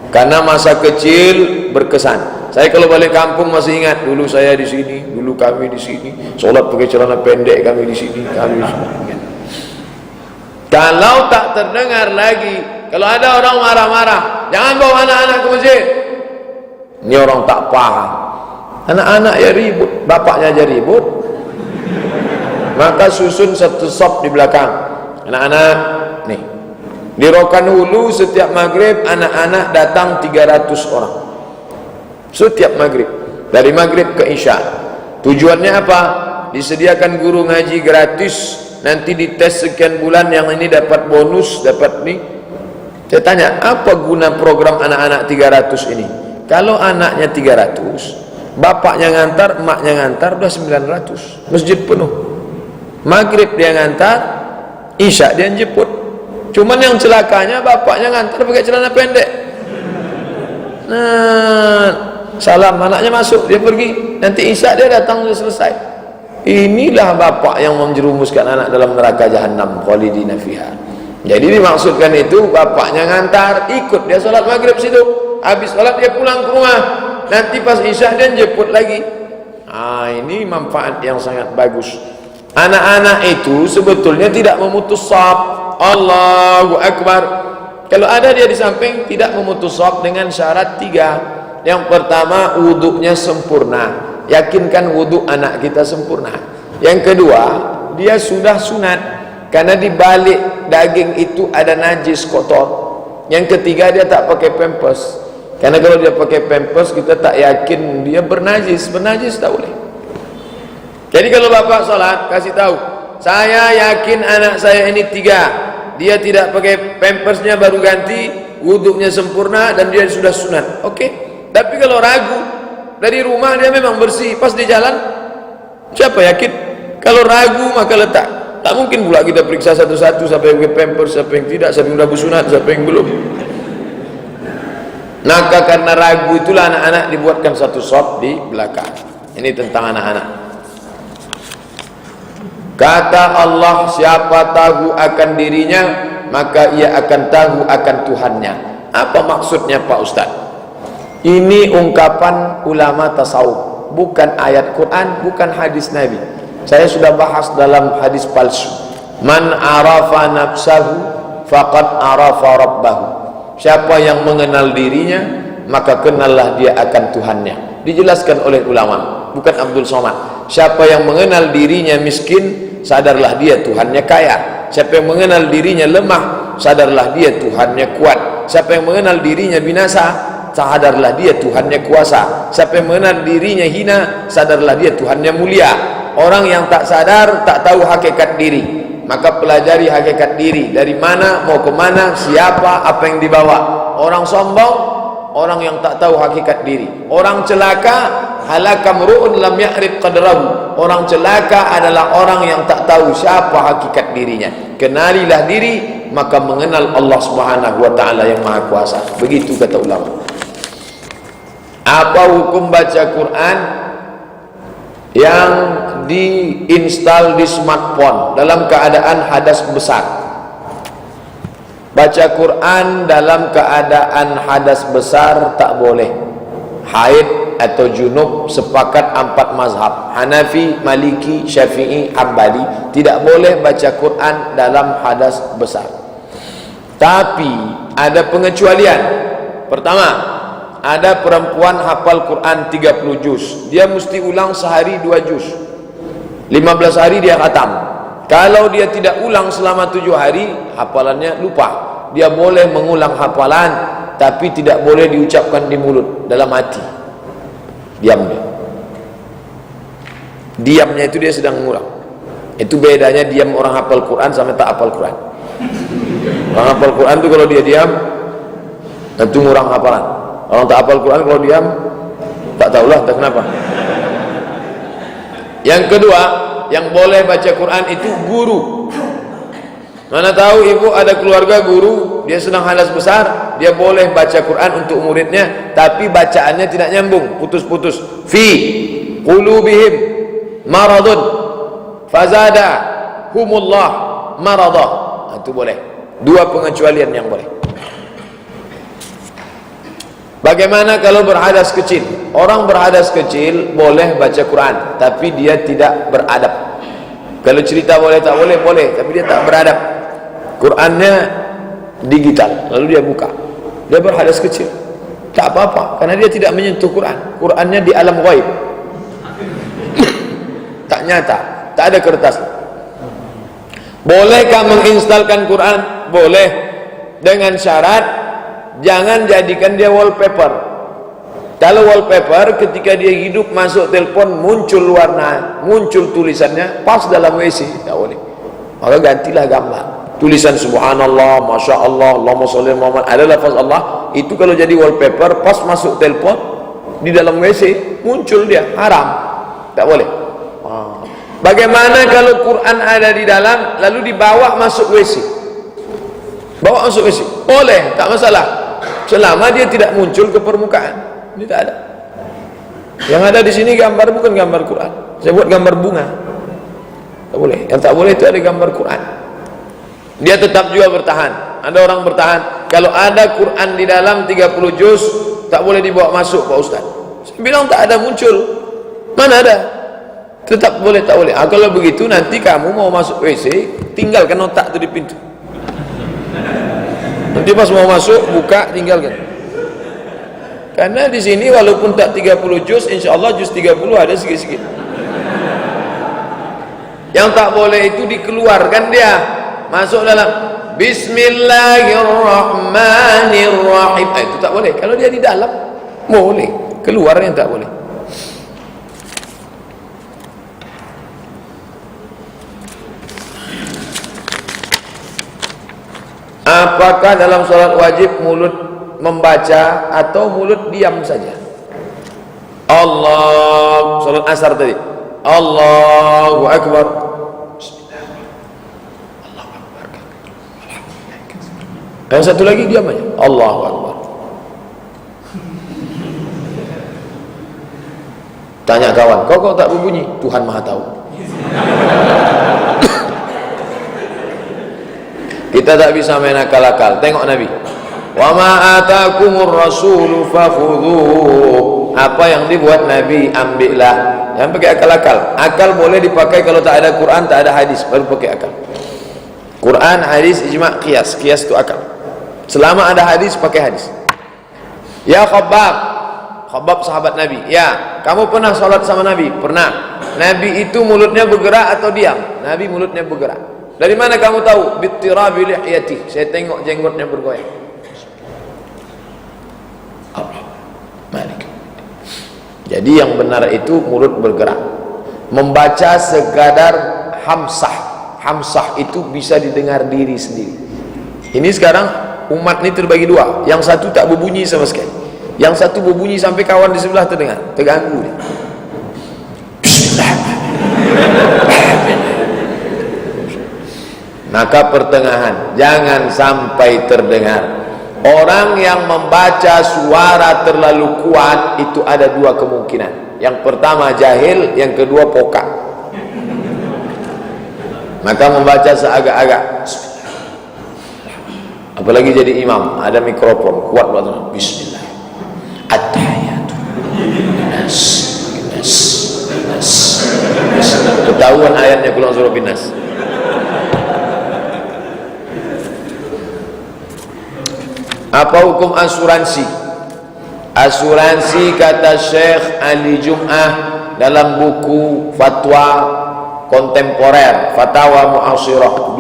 Karena masa kecil berkesan. Saya kalau balik kampung masih ingat, dulu saya di sini, dulu kami di sini, sholat pakai celana pendek, kami di sini, kami di sini. Kalau tak terdengar lagi, kalau ada orang marah-marah, jangan bawa anak-anak ke masjid. Ini orang tak paham. Anak-anak ya ribut, bapaknya aja ribut. Maka susun satu sop di belakang. Anak-anak, nih. Di Rokan Hulu setiap maghrib anak-anak datang 300 orang. Setiap maghrib, dari maghrib ke isya. Tujuannya apa? Disediakan guru ngaji gratis. Nanti dites sekian bulan, yang ini dapat bonus, dapat nih. Saya tanya, apa guna program anak-anak 300 ini? Kalau anaknya 300, bapaknya ngantar, emaknya ngantar, udah 900. Masjid penuh. Maghrib dia ngantar, isya dia jemput. Cuman yang celakanya bapaknya ngantar pakai celana pendek. Nah, salam, anaknya masuk, dia pergi, nanti isya dia datang, sudah selesai. Inilah bapak yang menjerumuskan anak dalam neraka jahanam, khalidina fiha. Jadi dimaksudkan itu bapaknya ngantar, ikut dia sholat maghrib situ, habis sholat dia pulang ke rumah, nanti pas isya dia jemput lagi. Ini manfaat yang sangat bagus. Anak-anak itu sebetulnya tidak memutus shaf. Allahu Akbar. Kalau ada dia di samping, tidak memutus shaf dengan syarat 3. Yang pertama, wuduknya sempurna. Yakinkan wuduk anak kita sempurna. Yang kedua, dia sudah sunat, karena di balik daging itu ada najis kotor. Yang ketiga, dia tak pakai pampers, karena kalau dia pakai pampers kita tak yakin dia bernajis tak boleh. Jadi kalau bapak sholat, kasih tahu, saya yakin anak saya ini 3, dia tidak pakai pampersnya baru ganti, wuduknya sempurna dan dia sudah sunat. Oke. Tapi kalau ragu, dari rumah dia memang bersih, pas di jalan siapa yakin? Kalau ragu maka letak. Tak mungkin pula kita periksa satu-satu, siapa yang pakai pampers, siapa yang tidak, siapa yang sudah bersunat, siapa yang belum. Maka karena ragu itulah anak-anak dibuatkan satu shaf di belakang. Ini tentang anak-anak. Kata Allah, siapa tahu akan dirinya, maka ia akan tahu akan Tuhannya. Apa maksudnya Pak Ustaz? Ini ungkapan ulama tasawuf, bukan ayat Quran, bukan hadis Nabi. Saya sudah bahas dalam hadis palsu. Man arafa nafsahu faqad arafa rabbahu. Siapa yang mengenal dirinya, maka kenallah dia akan Tuhannya. Dijelaskan oleh ulama, bukan Abdul Somad. Siapa yang mengenal dirinya miskin, sadarlah dia Tuhannya kaya. Siapa yang mengenal dirinya lemah, sadarlah dia Tuhannya kuat. Siapa yang mengenal dirinya binasa, sadarlah dia Tuhannya kuasa. Siapa yang mengenal dirinya hina, sadarlah dia Tuhannya mulia. Orang yang tak sadar, tak tahu hakikat diri, maka pelajari hakikat diri. Dari mana, mau ke mana, siapa, apa yang dibawa. Orang sombong, orang yang tak tahu hakikat diri. Orang celaka, halaka mru'un lam ya'rif qadrahu. Orang celaka adalah orang yang tak tahu siapa hakikat dirinya. Kenalilah diri, maka mengenal Allah Subhanahu wa ta'ala yang maha kuasa. Begitu kata ulama. Apa hukum baca Quran yang diinstal di smartphone dalam keadaan hadas besar? Baca Quran dalam keadaan hadas besar tak boleh. Haid atau junub sepakat 4 mazhab, Hanafi, Maliki, Syafi'i, Hambali, tidak boleh baca Quran dalam hadas besar. Tapi ada pengecualian. Pertama, ada perempuan hafal Quran 30 juz, dia mesti ulang sehari 2 juz, 15 hari dia khatam. Kalau dia tidak ulang selama 7 hari, hafalannya lupa. Dia boleh mengulang hafalan, tapi tidak boleh diucapkan di mulut, dalam hati. Diam dia. Diamnya itu dia sedang mengulang. Itu bedanya diam orang hafal Quran sama tak hafal Quran. Orang hafal Quran itu kalau dia diam, itu ngurang hafalan. Orang tak hafal Quran kalau diam, tak tahulah tak kenapa. Yang kedua, yang boleh baca Quran itu guru. Mana tahu ibu ada keluarga guru, dia sedang hadas besar, dia boleh baca Quran untuk muridnya, tapi bacaannya tidak nyambung, putus-putus. Fi qulubihim maradun fazada humullah maradah. Itu boleh. 2 pengecualian yang boleh. Bagaimana kalau berhadas kecil? Orang berhadas kecil boleh baca Quran, tapi dia tidak beradab. Kalau cerita boleh tak boleh, boleh, tapi dia tak beradab. Qurannya digital, lalu dia buka, dia berhadas kecil, tak apa-apa, karena dia tidak menyentuh Quran. Qurannya di alam ghaib, tak nyata, tak ada kertas. Bolehkah menginstalkan Quran? Boleh, dengan syarat jangan jadikan dia wallpaper. Kalau wallpaper, ketika dia hidup masuk telepon muncul warna, muncul tulisannya pas dalam WC, tak boleh. Maka gantilah gambar. tulisan subhanallah, masya Allah, Allahumma sholli ala Muhammad, ada lafaz Allah, itu kalau jadi wallpaper pas masuk telepon di dalam WC muncul dia, haram, tak boleh. Bagaimana kalau Quran ada di dalam lalu dibawa masuk WC? Bawa masuk WC boleh, tak masalah, selama dia tidak muncul ke permukaan. Ini tak ada. Yang ada di sini gambar, bukan gambar Quran. Saya buat gambar bunga, tak boleh. Yang tak boleh itu ada gambar Quran. Dia tetap juga bertahan. Ada orang bertahan kalau ada Quran di dalam 30 juz tak boleh dibawa masuk, Pak Ustaz. Saya bilang tak ada muncul. Mana ada? Tetap boleh, tak boleh. Kalau begitu nanti kamu mau masuk WC, tinggalkan otak itu di pintu. Nanti pas mau masuk buka, tinggalkan. Karena di sini walaupun tak 30 juz, insyaallah juz 30 ada sikit-sikit. Yang tak boleh itu dikeluarkan dia. Masuk dalam Bismillahirrahmanirrahim. Itu tak boleh. Kalau dia di dalam boleh, keluar yang tak boleh. Apakah dalam sholat wajib mulut membaca atau mulut diam saja? Allah, sholat asar tadi, Allahu Akbar, yang satu lagi diam aja, Allahu Akbar. Tanya kawan, kok tak berbunyi? Tuhan Maha Tahu. Kita tak bisa main akal-akal. Tengok Nabi, wa ma atakumur rasulu fakhudhuhu. Apa yang dibuat Nabi ambillah. Jangan pakai akal-akal. Akal boleh dipakai kalau tak ada Quran, tak ada hadis, baru pakai akal. Quran, hadis, ijma', qiyas. Qiyas itu akal. Selama ada hadis, pakai hadis. Ya Khabbab, Khabbab sahabat Nabi, ya kamu pernah sholat sama Nabi? Pernah. Nabi itu mulutnya bergerak atau diam? Nabi mulutnya bergerak. Dari mana kamu tahu? Bittirabi lihiyati, saya tengok jenggotnya bergoyang. Allah Malik. Jadi yang benar itu mulut bergerak. Membaca sekadar hamsah. Hamsah itu bisa didengar diri sendiri. Ini sekarang umat ini terbagi dua. Yang satu tak berbunyi sama sekali, yang satu berbunyi sampai kawan di sebelah terdengar, terganggu dia. Maka pertengahan, jangan sampai terdengar. Orang yang membaca suara terlalu kuat itu ada dua kemungkinan. Yang pertama jahil, yang kedua pokak. Maka membaca seagak-agak. Apalagi jadi imam, ada mikrofon kuat banget. Bismillah. At-tahiyatu. Nas. Ketahuan ayatnya pulang surah Bin-Nas. Apa hukum asuransi? Asuransi kata Syekh Ali Jum'ah dalam buku fatwa kontemporer, Fatawa Mu'asirah,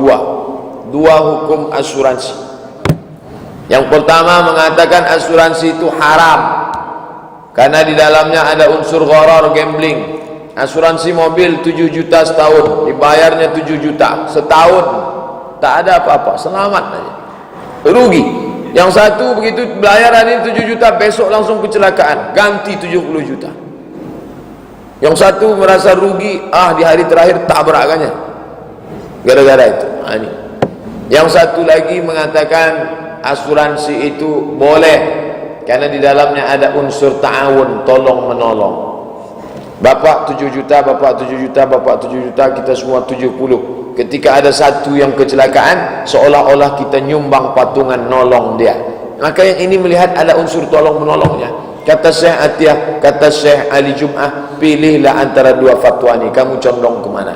dua hukum asuransi. Yang pertama mengatakan asuransi itu haram karena di dalamnya ada unsur gharar, gambling. Asuransi mobil 7 juta setahun, dibayarnya 7 juta setahun, tak ada apa-apa, selamat aja, rugi. Yang satu begitu bayaran ini 7 juta, besok langsung kecelakaan, ganti 70 juta. Yang satu merasa rugi, di hari terakhir tabrakannya gara-gara itu. Ini. Yang satu lagi mengatakan asuransi itu boleh karena di dalamnya ada unsur ta'awun, tolong menolong. Bapak 7 juta, bapak 7 juta, bapak 7 juta, kita semua 70. Ketika ada satu yang kecelakaan, seolah-olah kita nyumbang patungan nolong dia. Maka yang ini melihat ada unsur tolong menolongnya. Kata Syekh Atiyah, kata Syekh Ali Jum'ah, pilihlah antara dua fatwa ini, kamu condong kemana?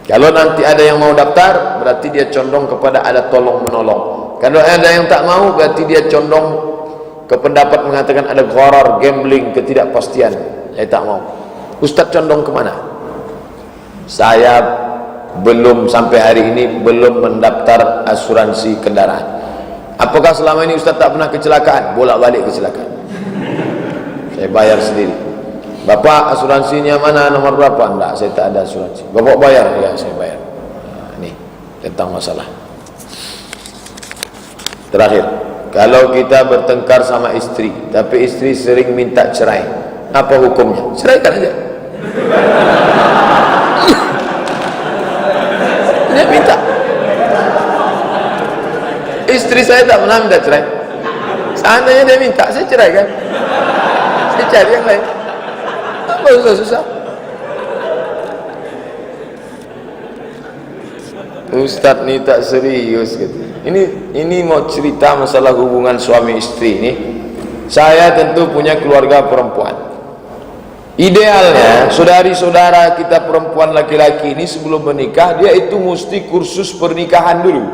Kalau nanti ada yang mau daftar, berarti dia condong kepada ada tolong menolong. Kalau ada yang tak mau, berarti dia condong ke pendapat mengatakan ada gharar, gambling, ketidakpastian. Saya tak mau. Ustaz condong kemana? Saya belum sampai hari ini belum mendaftar asuransi kendaraan. Apakah selama ini Ustaz tak pernah kecelakaan? Bolak-balik kecelakaan. Saya bayar sendiri. Bapak asuransinya mana, nomor berapa? Enggak, saya tak ada asuransi. Bapak bayar? Ya, saya bayar. Ini tentang masalah. Terakhir, kalau kita bertengkar sama istri, tapi istri sering minta cerai, apa hukumnya? Ceraikan aja. Dia minta. Istri saya tak pernah minta cerai. Seandainya dia minta, saya ceraikan. Saya cari yang lain. Apa susah-susah? Ustaz ni tak serius gitu. Ini mau cerita masalah hubungan suami istri ini. Saya tentu punya keluarga perempuan. Idealnya saudari-saudara kita perempuan laki-laki ini sebelum menikah, dia itu mesti kursus pernikahan dulu,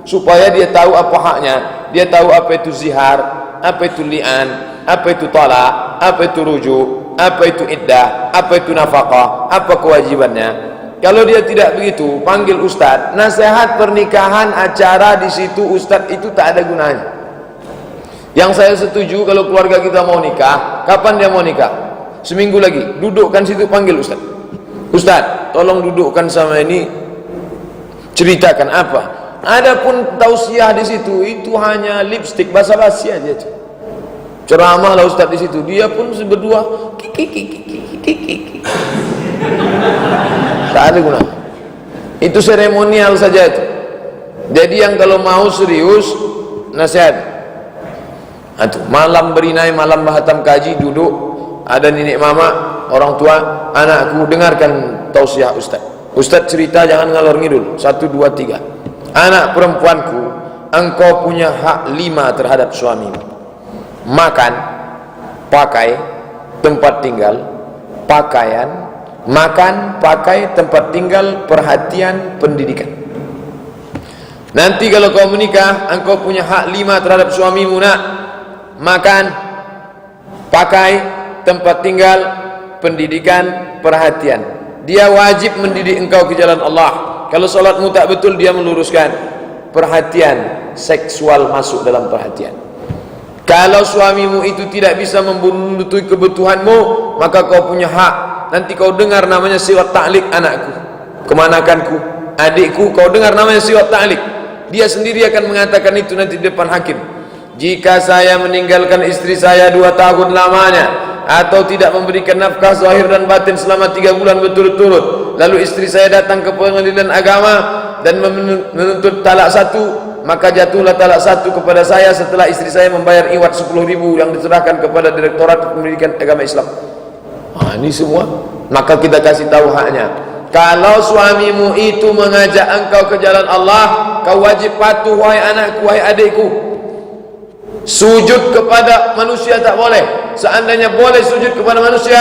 supaya dia tahu apa haknya, dia tahu apa itu zihar, apa itu li'an, apa itu talak, apa itu rujuk, apa itu iddah, apa itu nafkah, apa kewajibannya. Kalau dia tidak begitu, panggil ustaz, nasihat pernikahan, acara di situ ustaz itu tak ada gunanya. Yang saya setuju kalau keluarga kita mau nikah, kapan dia mau nikah? Seminggu lagi, dudukkan situ, panggil ustaz. Ustaz, tolong dudukkan sama ini, ceritakan apa. Adapun tausiah di situ itu hanya lipstick, basa-basi aja. Ceramah lah ustaz di situ, dia pun berdua kiki. Tak ada guna. Itu seremonial saja itu. Jadi yang kalau mau serius nasihat. Itu malam berinai, malam bahatam kaji, duduk. Ada nenek mama, orang tua, anakku dengarkan tausiah ustaz. Ustaz cerita jangan ngalor ngidul. 1, 2, 3. Anak perempuanku, engkau punya hak 5 terhadap suamimu. Makan, pakai, tempat tinggal, pakaian, makan, pakai, tempat tinggal, perhatian, pendidikan. Nanti kalau kau menikah, engkau punya hak 5 terhadap suamimu, nak. Makan, pakai, tempat tinggal, pendidikan, perhatian. Dia wajib mendidik engkau ke jalan Allah. Kalau solatmu tak betul, dia meluruskan. Perhatian, seksual masuk dalam perhatian. Kalau suamimu itu tidak bisa memenuhi kebutuhanmu, maka kau punya hak. Nanti kau dengar namanya siwat ta'lik anakku, kemanakanku, adikku, kau dengar namanya siwat ta'lik. Dia sendiri akan mengatakan itu nanti di depan hakim. Jika saya meninggalkan istri saya 2 tahun lamanya, atau tidak memberikan nafkah zahir dan batin selama 3 bulan berturut-turut, lalu istri saya datang ke pengadilan agama dan menuntut talak 1, maka jatuhlah talak 1 kepada saya setelah istri saya membayar iwat 10.000 yang diserahkan kepada Direktorat Pendidikan Agama Islam. Ini semua, maka kita kasih tahu haknya. Kalau suamimu itu mengajak engkau ke jalan Allah, kau wajib patuh, wahai anakku, wahai adikku. Sujud kepada manusia tak boleh. Seandainya boleh sujud kepada manusia,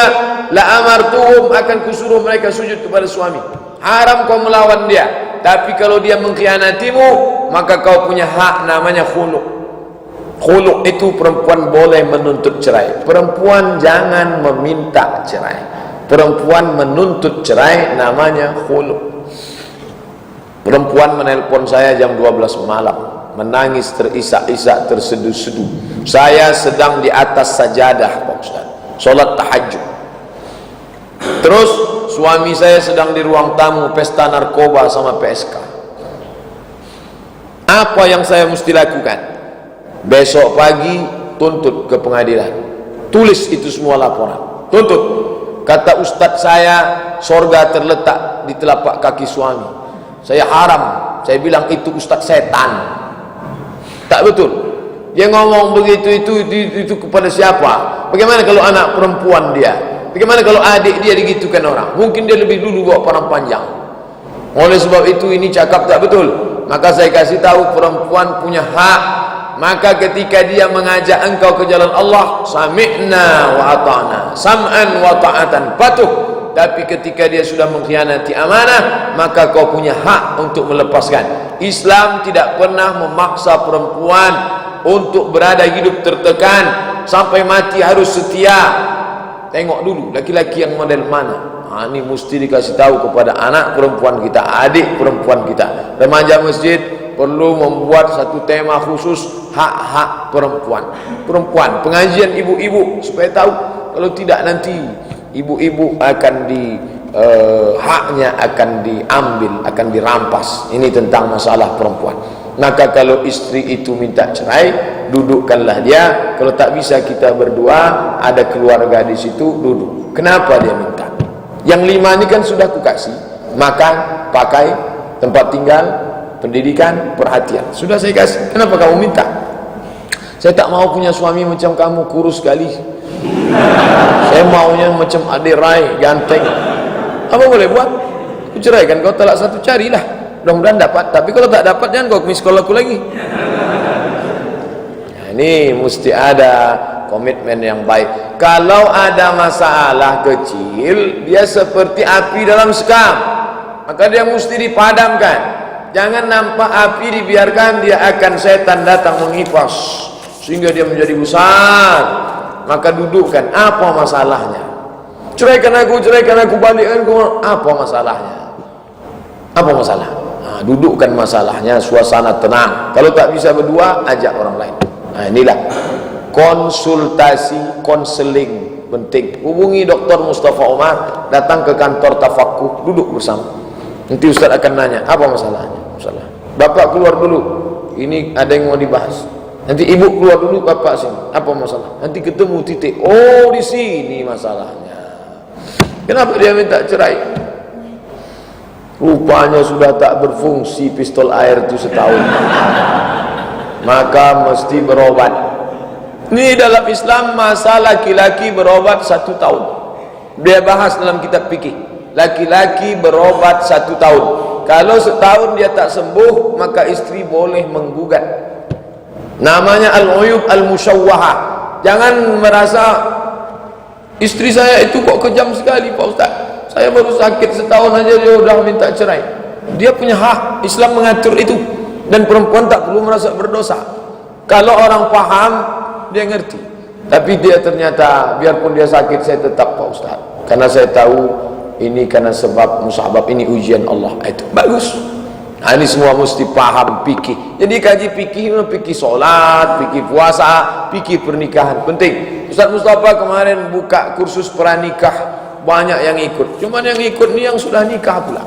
la amartuhum, akan kusuruh mereka sujud kepada suami. Haram kau melawan dia. Tapi kalau dia mengkhianatimu, maka kau punya hak namanya khuluk. Khuluk itu perempuan boleh menuntut cerai. Perempuan jangan meminta cerai. Perempuan menuntut cerai namanya khuluk. Perempuan menelpon saya jam 12 malam, menangis terisak-isak, terseduh-seduh. Saya sedang di atas sajadah, Pak Ustaz, solat tahajud. Terus suami saya sedang di ruang tamu pesta narkoba sama PSK. Apa yang saya mesti lakukan? Besok pagi tuntut ke pengadilan. Tulis itu semua laporan. Tuntut. Kata ustaz saya, sorga terletak di telapak kaki suami. Saya haram. Saya bilang itu ustaz setan. Tak betul. Dia ngomong begitu itu kepada siapa? Bagaimana kalau anak perempuan dia? Bagaimana kalau adik dia digitukan orang? Mungkin dia lebih dulu bawa parang panjang. Oleh sebab itu ini cakap tak betul. Maka saya kasih tahu perempuan punya hak. Maka ketika dia mengajak engkau ke jalan Allah, sami'na wa ata'na, sam'an wa ta'atan, patuh. Tapi ketika dia sudah mengkhianati amanah, maka kau punya hak untuk melepaskan. Islam tidak pernah memaksa perempuan untuk berada hidup tertekan sampai mati harus setia. Tengok dulu laki-laki yang model mana. Ini mesti dikasih tahu kepada anak perempuan kita, adik perempuan kita. Remaja masjid perlu membuat satu tema khusus hak-hak perempuan. Perempuan, pengajian ibu-ibu supaya tahu. Kalau tidak nanti ibu-ibu akan haknya akan diambil, akan dirampas. Ini tentang masalah perempuan. Maka kalau istri itu minta cerai, dudukkanlah dia. Kalau tak bisa kita berdua, ada keluarga di situ, duduk. Kenapa dia minta? Yang 5 ini kan sudah kukasih: makan, pakai, tempat tinggal, pendidikan, perhatian. Sudah saya kasih. Kenapa kamu minta? Saya tak mau punya suami macam kamu, kurus sekali. Saya maunya macam adik Rai, ganteng. Apa boleh buat? Aku ceraikan kau, talak 1, carilah. Mudah-mudahan dapat. Tapi kalau tak dapat, jangan kau miss call aku lagi. Nah, ini mesti ada komitmen yang baik. Kalau ada masalah kecil, dia seperti api dalam sekam, maka dia mesti dipadamkan. Jangan nampak api dibiarkan, dia akan setan datang mengipas sehingga dia menjadi besar. Maka dudukkan, apa masalahnya? Ceraikan aku, balikkan aku. Apa masalahnya? Apa masalah? Nah, dudukkan masalahnya, suasana tenang. Kalau tak bisa berdua, ajak orang lain. Nah, inilah konsultasi, konseling penting. Hubungi Dr. Mustafa Omar, datang ke kantor Tafakuh, duduk bersama. Nanti Ustaz akan nanya, apa masalahnya? Masalah. Bapak keluar dulu, ini ada yang mau dibahas. Nanti ibu keluar dulu, bapak sini. Apa masalah? Nanti ketemu titik. Oh, di sini masalahnya. Kenapa dia minta cerai? Rupanya sudah tak berfungsi pistol air itu setahun. Maka mesti berobat. Ini dalam Islam masa laki-laki berobat 1 tahun. Dia bahas dalam kitab fikih. Laki-laki berobat 1 tahun. Kalau setahun dia tak sembuh, maka istri boleh menggugat. Namanya al-uyub al-musyawwahah. Jangan merasa istri saya itu kok kejam sekali Pak Ustaz. Saya baru sakit setahun aja dia sudah minta cerai. Dia punya hak, Islam mengatur itu. Dan perempuan tak perlu merasa berdosa. Kalau orang paham, dia ngerti. Tapi dia ternyata, biarpun dia sakit, saya tetap Pak Ustaz, karena saya tahu ini karena sebab musabab, ini ujian Allah. Itu bagus. Nah, ini semua mesti paham fikih. Jadi kaji fikih, fikih solat, fikih puasa, fikih pernikahan, penting. Ustaz Mustafa kemarin buka kursus pranikah, banyak yang ikut. Cuman yang ikut ni yang sudah nikah pula.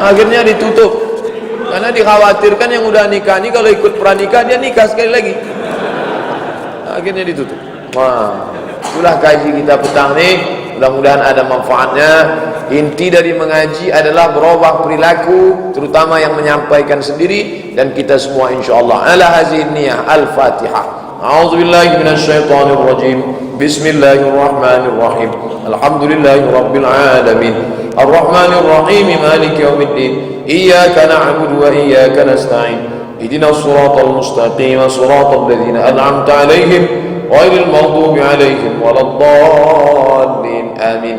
Akhirnya ditutup, karena dikhawatirkan yang udah nikah ni kalau ikut pranikah dia nikah sekali lagi. Akhirnya ditutup. Wah, itulah kaji kita petang ni. Mudah-mudahan ada manfaatnya. Inti dari mengaji adalah berubah perilaku, terutama yang menyampaikan sendiri dan kita semua insyaallah. Ala hazihi niyah. Al-Fatihah. A'udzubillahi minasyaitonir rajim. Bismillahirrahmanirrahim. Alhamdulillahirabbil alamin. Arrahmanir rahim. Maliki yaumiddin. Iyyaka na'budu wa iyyaka nasta'in. Ihdinas siratal mustaqim. Siratal ladzina an'amta 'alaihim ghairil maghdubi 'alaihim waladdallin. Amin.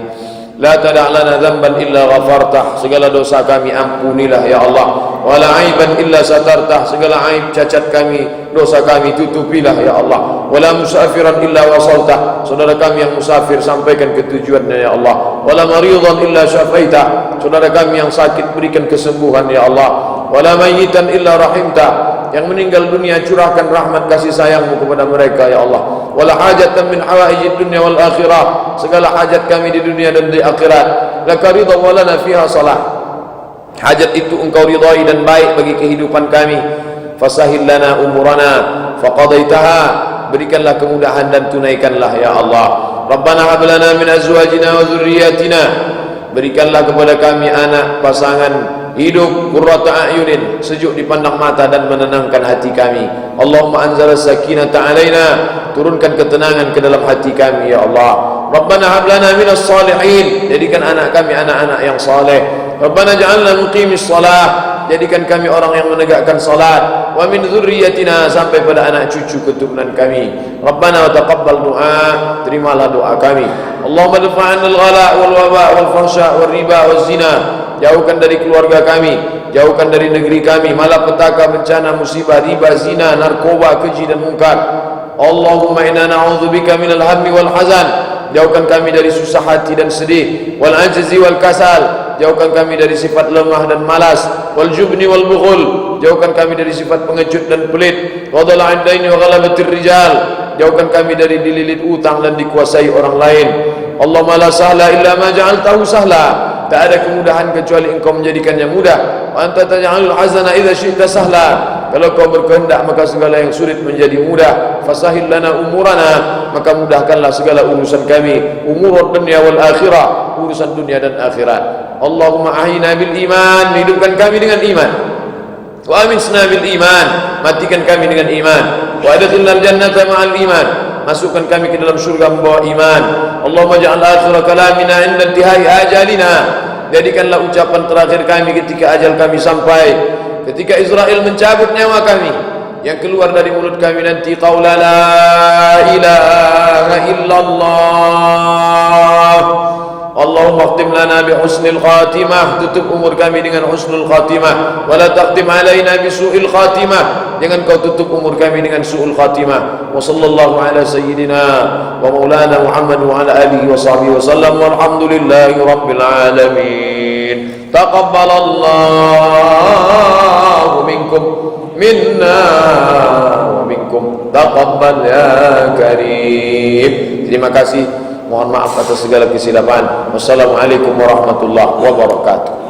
La tada' lana dhanban illa ghafartah. Segala dosa kami ampunilah ya Allah. Wala aiban illa satartah. Segala aib cacat kami, dosa kami tutupilah ya Allah. Wala musafiran illa wasaltah. Saudara kami yang musafir sampaikan ke tujuannya ya Allah. Wala maridan illa syafaitah. Saudara kami yang sakit berikan kesembuhan ya Allah. Wala mayyitan illa rahimtah. Yang meninggal dunia curahkan rahmat kasih sayangmu kepada mereka ya Allah. Wala hajatan min hawaijid dunya wal akhirah. Segala hajat kami di dunia dan di akhirat. Laka ridha wa lana fiha salah. Hajat itu engkau ridai dan baik bagi kehidupan kami. Fasahil lana umurana faqadaitaha. Berikanlah kemudahan dan tunaikanlah ya Allah. Rabbana hab lana min azwajina wa dhurriyyatina. Berikanlah kepada kami anak, pasangan hidup qurrata a'yunin, sejuk dipandang mata dan menenangkan hati kami. Allahumma anzal sakinata alaina, turunkan ketenangan ke dalam hati kami ya Allah. Rabbana hab lana minas salihin, jadikan anak kami anak-anak yang saleh. Rabbana ja'alna muqimis shalah, jadikan kami orang yang menegakkan salat. Wa min dzurriyyatina, sampai pada anak cucu keturunan kami. Rabbana wa taqabbal du'a, terimalah doa kami. Allahumma dafa'an al-ghala wal waba wal fahsya wal riba wal zina. Jauhkan dari keluarga kami, jauhkan dari negeri kami malapetaka, bencana, musibah, riba, zina, narkoba, keji dan mungkar. Allahumma inna na'udzubika minal hammi wal hazan. Jauhkan kami dari susah hati dan sedih, wal ajzi wal kasal. Jauhkan kami dari sifat lemah dan malas, wal jubni wal bukhul. Jauhkan kami dari sifat pengecut dan pelit, wa dhala'id daini wa ghalabatir rijal. Jauhkan kami dari dililit utang dan dikuasai orang lain. Allahumma la sahla illa ma ja'altahu sahla. Tak ada kemudahan kecuali engkau menjadikannya mudah. Wa anta taj'alul hazana idza syi'ta sahla. Kalau kau berkehendak maka segala yang sulit menjadi mudah. Fasahil lana umurana, maka mudahkanlah segala urusan kami. Umur dunia wal akhirah, urusan dunia dan akhirat. Allahumma ahina bil iman, hidupkan kami dengan iman. Wa amisna bil iman, matikan kami dengan iman. Wa adkhilnal jannata ma'al iman, masukkan kami ke dalam surga membawa iman. Allahumma ja'al akhir kalamina inda intihai ajalina, jadikanlah ucapan terakhir kami ketika ajal kami sampai, ketika Israel mencabut nyawa kami, yang keluar dari mulut kami nanti qaula la ilaha illallah. Allahumma khtim lana bi husnil khatimah, tutup umur kami dengan husnul khatimah. Wa la taqtim alaina bi su'il khatimah, jangan kau tutup umur kami dengan su'ul khatimah. Wa sallallahu ala sayyidina wa maulana Muhammad wa ala alihi wa sahbihi wa sallam, walhamdulillahi rabbil alamin. Taqabbalallahu minkum minna wa minkum, taqabbal ya karim. Terima kasih. Mohon maaf atas segala kesilapan. Wassalamualaikum warahmatullahi wabarakatuh.